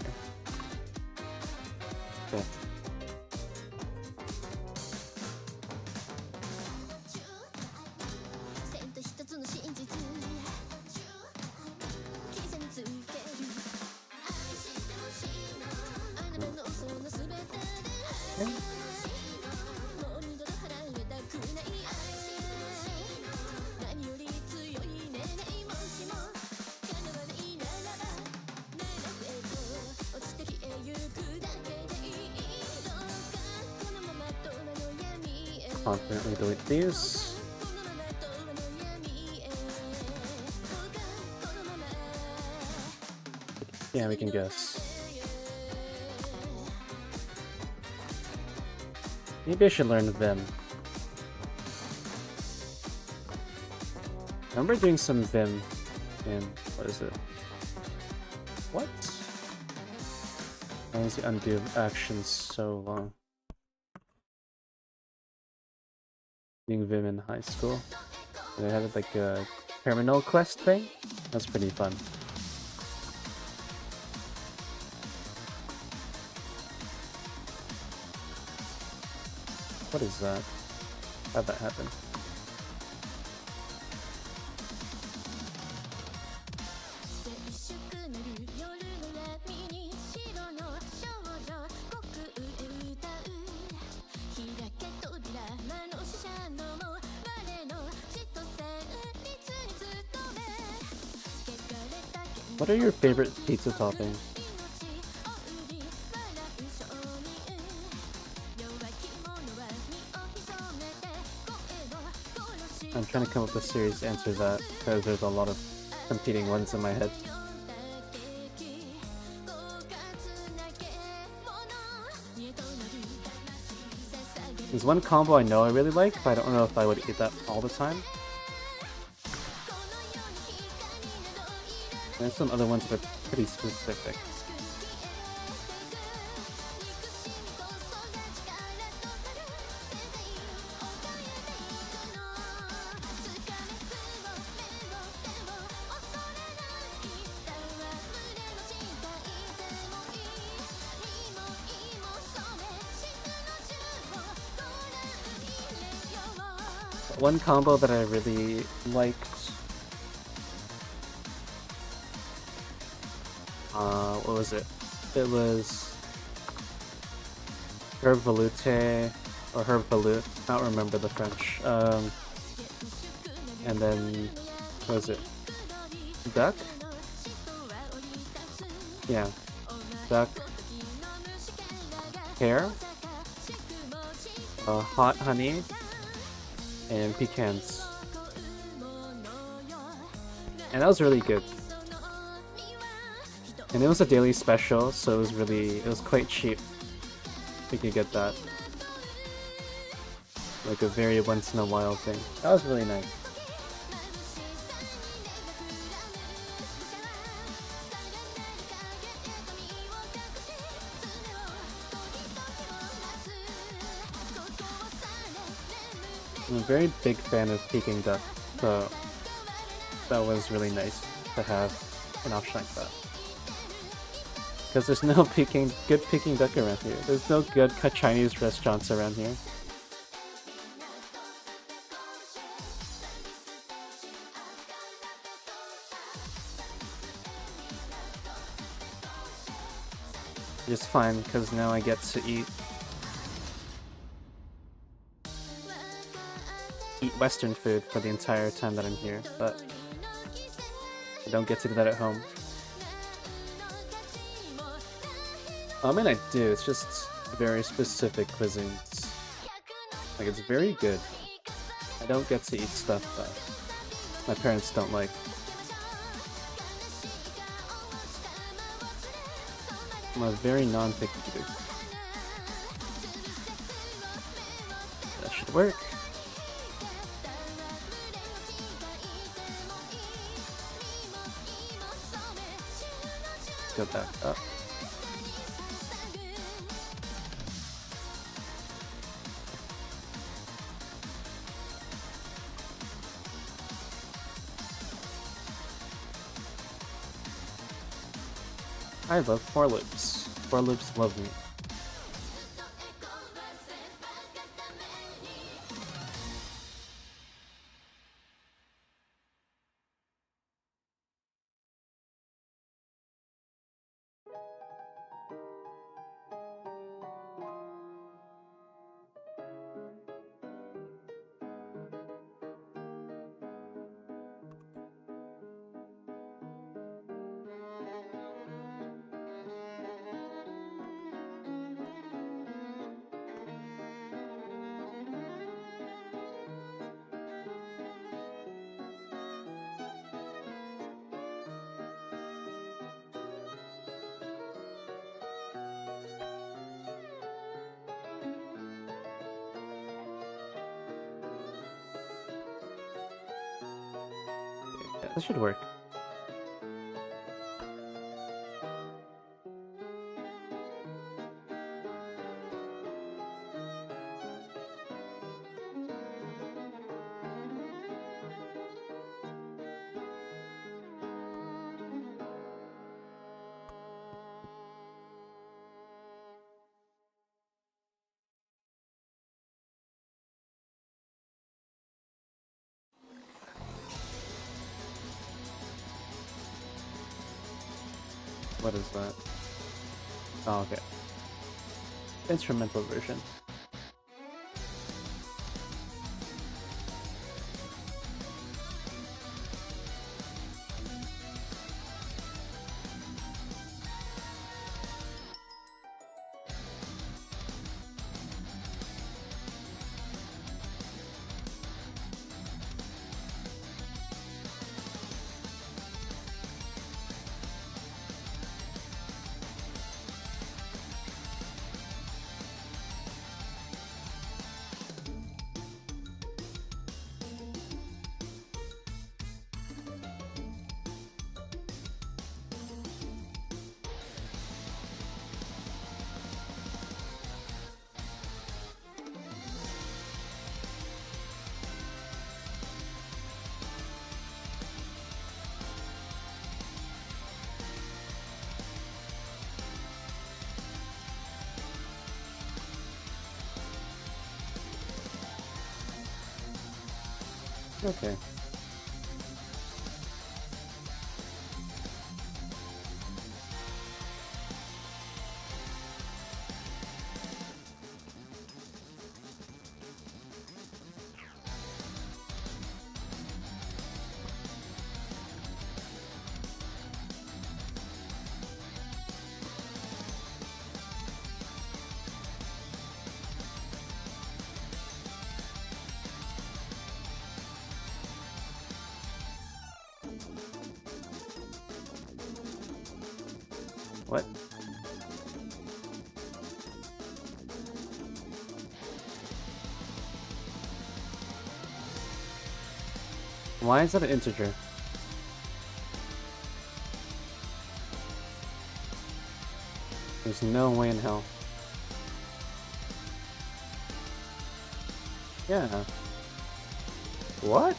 Speaker 1: Okay. confidently delete these. Yeah, we can guess. Maybe I should learn Vim. I remember doing some Vim in, what is it? What? Why is the undo action so long? Doing Vim in high school. They had like a terminal quest thing. That's pretty fun. What is that? How'd that happen? What are your favorite pizza toppings? I'm trying to come up with a serious answer to that, because there's a lot of competing ones in my head. There's one combo I know I really like, but I don't know if I would eat that all the time. There's some other ones that are pretty specific. One combo that I really liked, what was it? It was herb velouté or herb veloute. I don't remember the French. And then what was it? Duck? Yeah, duck. Pear. Hot honey. And pecans. And that was really good. And it was a daily special, so it was quite cheap. You could get that. Like a very once in a while thing. That was really nice. I'm a very big fan of Peking duck, so that was really nice to have an option like that. Because there's no good Peking duck around here. There's no good Chinese restaurants around here. Just fine, because now I get to eat Western food for the entire time that I'm here, but I don't get to do that at home. I mean, I do, it's just very specific cuisines. Like, it's very good. I don't get to eat stuff that my parents don't like. I'm a very non-picky eater. That should work. Let's go back up. I love for loops. For loops love me. Yeah, this should work. What is that? Oh, okay. Instrumental version. Okay. What? Why is that an integer? There's no way in hell. Yeah. What?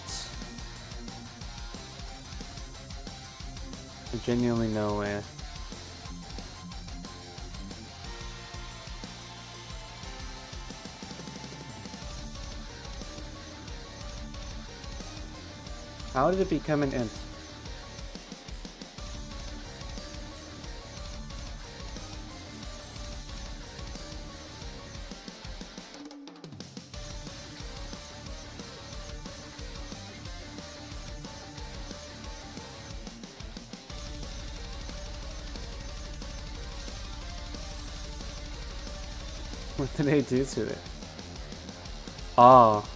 Speaker 1: Genuinely no way. How did it become an int? What did they do to it? Oh.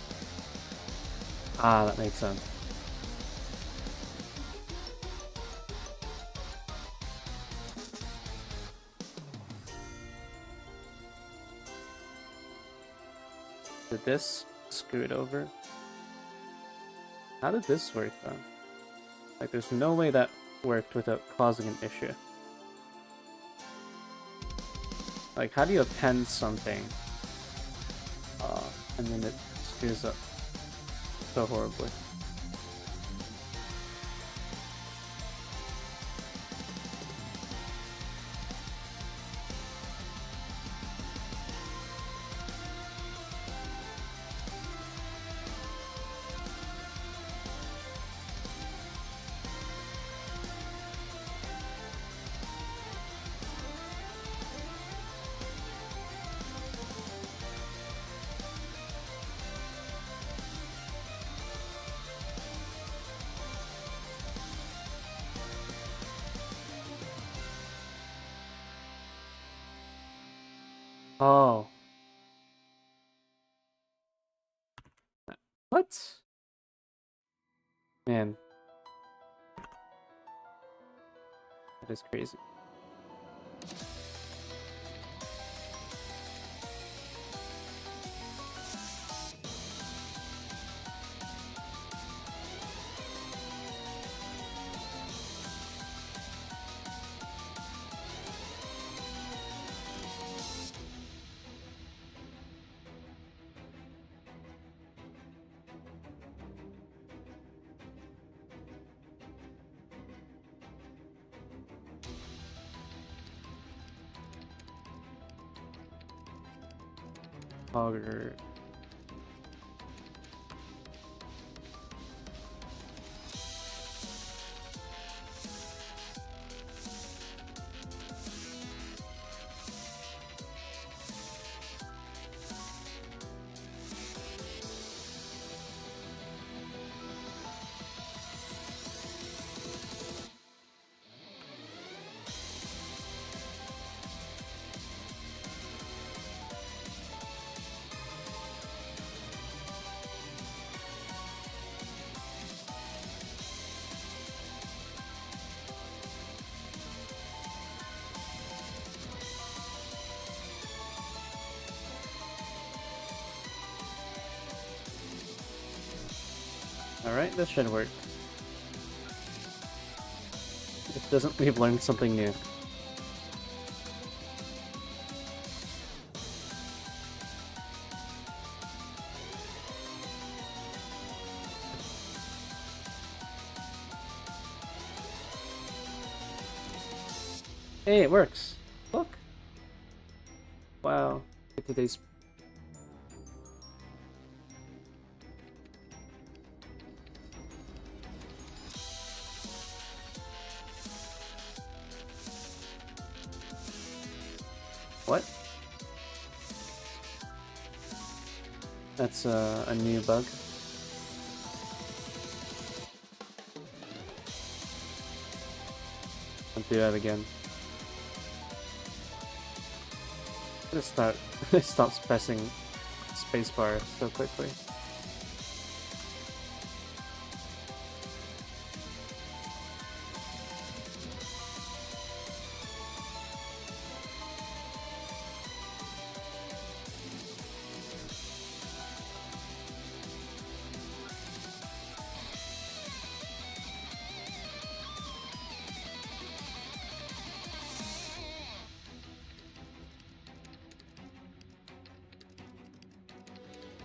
Speaker 1: Ah, that makes sense. Did this screw it over? How did this work though? Like, there's no way that worked without causing an issue. Like, how do you append something and then it screws up so horribly? Oh. What? Man. That is crazy. Auger. Alright, this should work. If it doesn't, we've learned something new. Hey, it works. Look. Wow. Today's what? That's a new bug. I'll do that again. Just start. It stops pressing spacebar so quickly.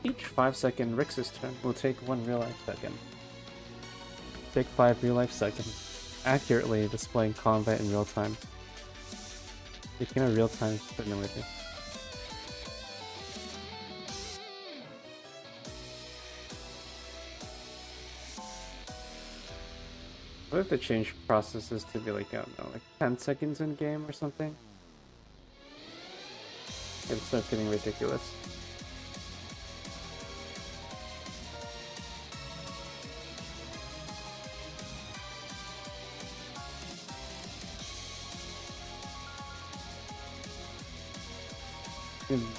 Speaker 1: Each 5-second Rixas turn will take 1 real life second. Take 5 real life seconds, accurately displaying combat in real time. Became a real time simulator. What if they change processes to be like, I don't know, like 10 seconds in game or something? It starts getting ridiculous.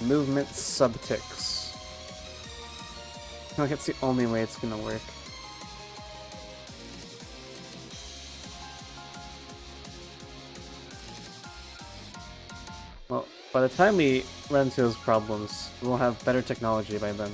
Speaker 1: Movement subticks. Like it's the only way it's gonna work. Well, by the time we run into those problems, we'll have better technology by then.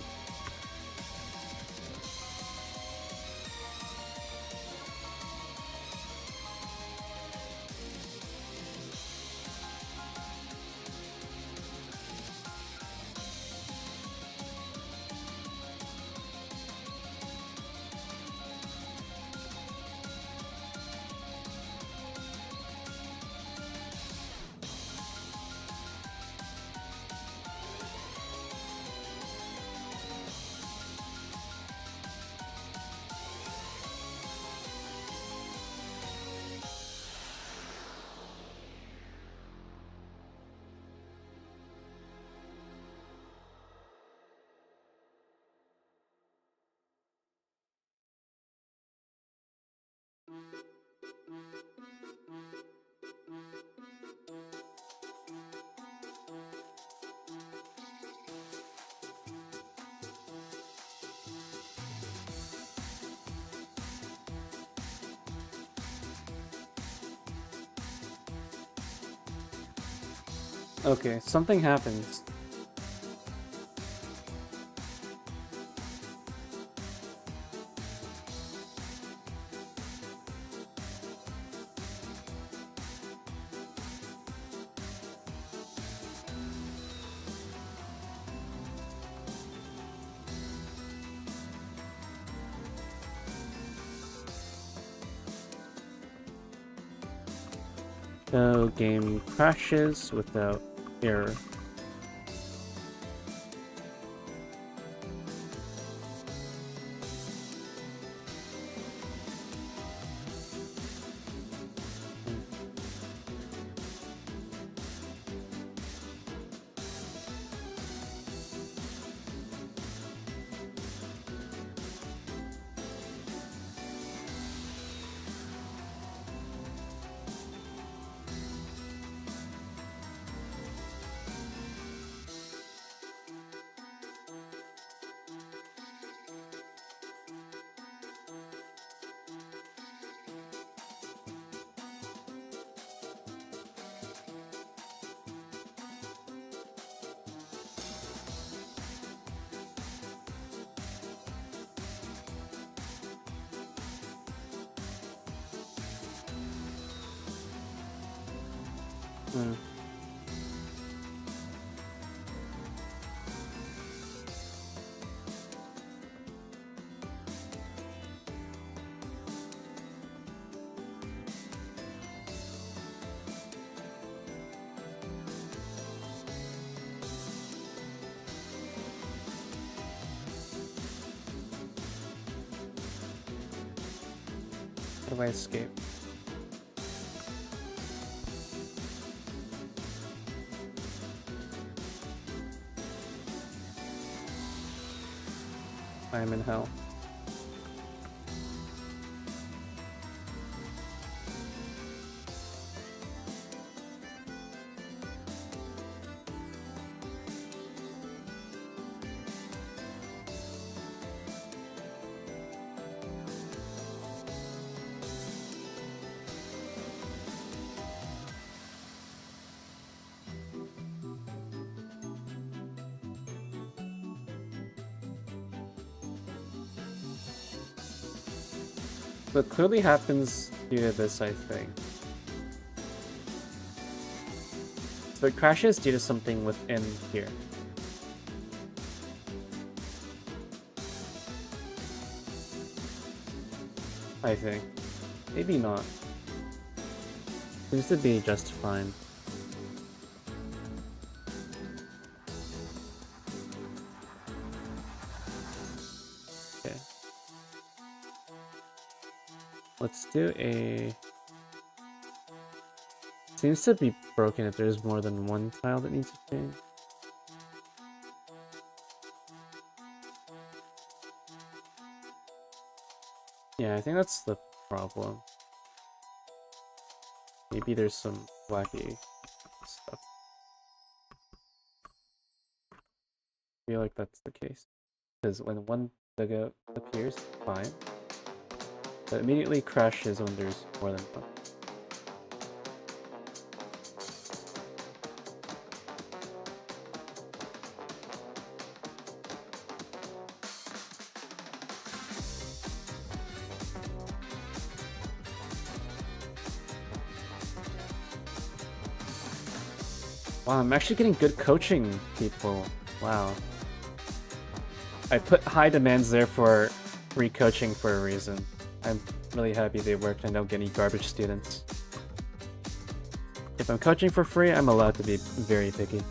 Speaker 1: Okay, something happens. So game crashes without error. Mm. How do I escape? I am in hell. What clearly happens due to this, I think. So it crashes due to something within here. I think. Maybe not. Seems to be just fine. Okay. Let's do a... Seems to be broken if there's more than one tile that needs to change. Yeah, I think that's the problem. Maybe there's some wacky stuff. I feel like that's the case. Because when one dugout appears, fine. But it immediately crashes when there's more than one. Wow, I'm actually getting good coaching, people. Wow. I put high demands there for free coaching for a reason. I'm really happy they worked and don't get any garbage students. If I'm coaching for free, I'm allowed to be very picky.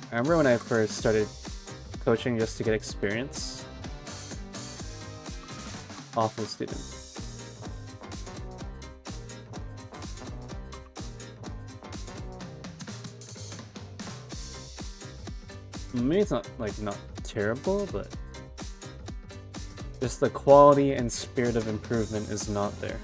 Speaker 1: I remember when I first started coaching just to get experience. Awful student. Maybe it's not terrible, but just the quality and spirit of improvement is not there.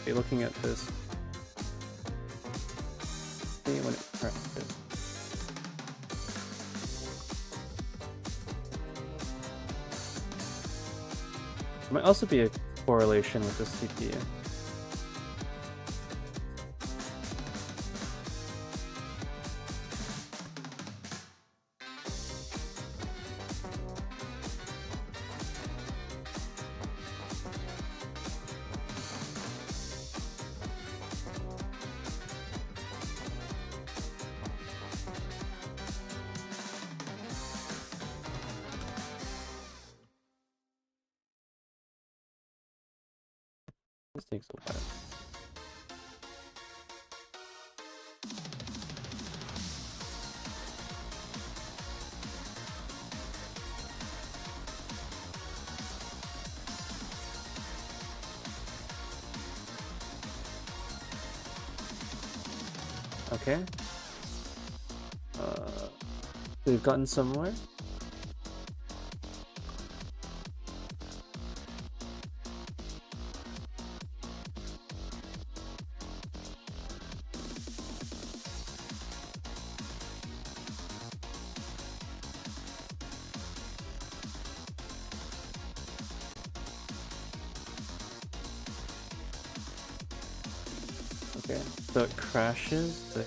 Speaker 1: Be looking at this. See when it crashes. There might also be a correlation with the CPU. This takes a while. Okay. We've gotten somewhere. Okay, so it crashes there.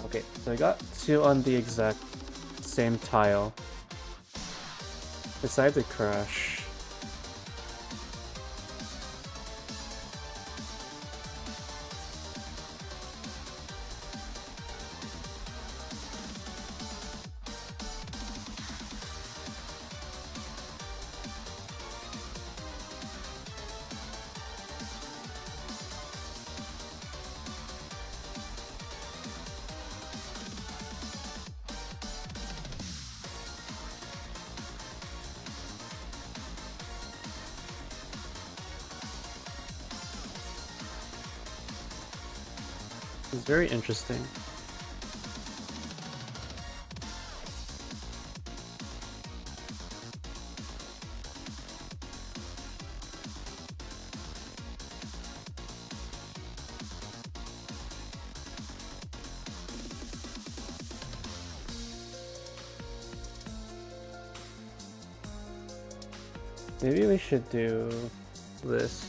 Speaker 1: Okay, so I got two on the exact same tile. Decided to crash. It's very interesting. Maybe we should do this.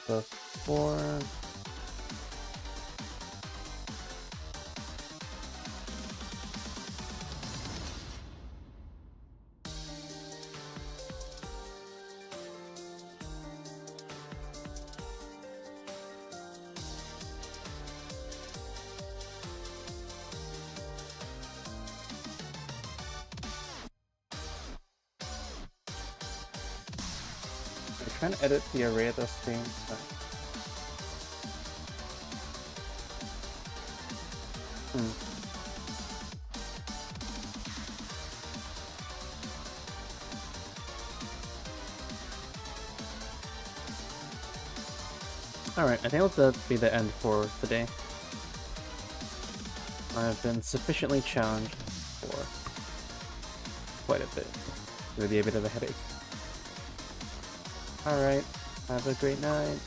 Speaker 1: The 4. I'm trying to edit the array of those things. Alright, I think that'll be the end for today. I've been sufficiently challenged for quite a bit. Maybe a bit of a headache. Alright, have a great night.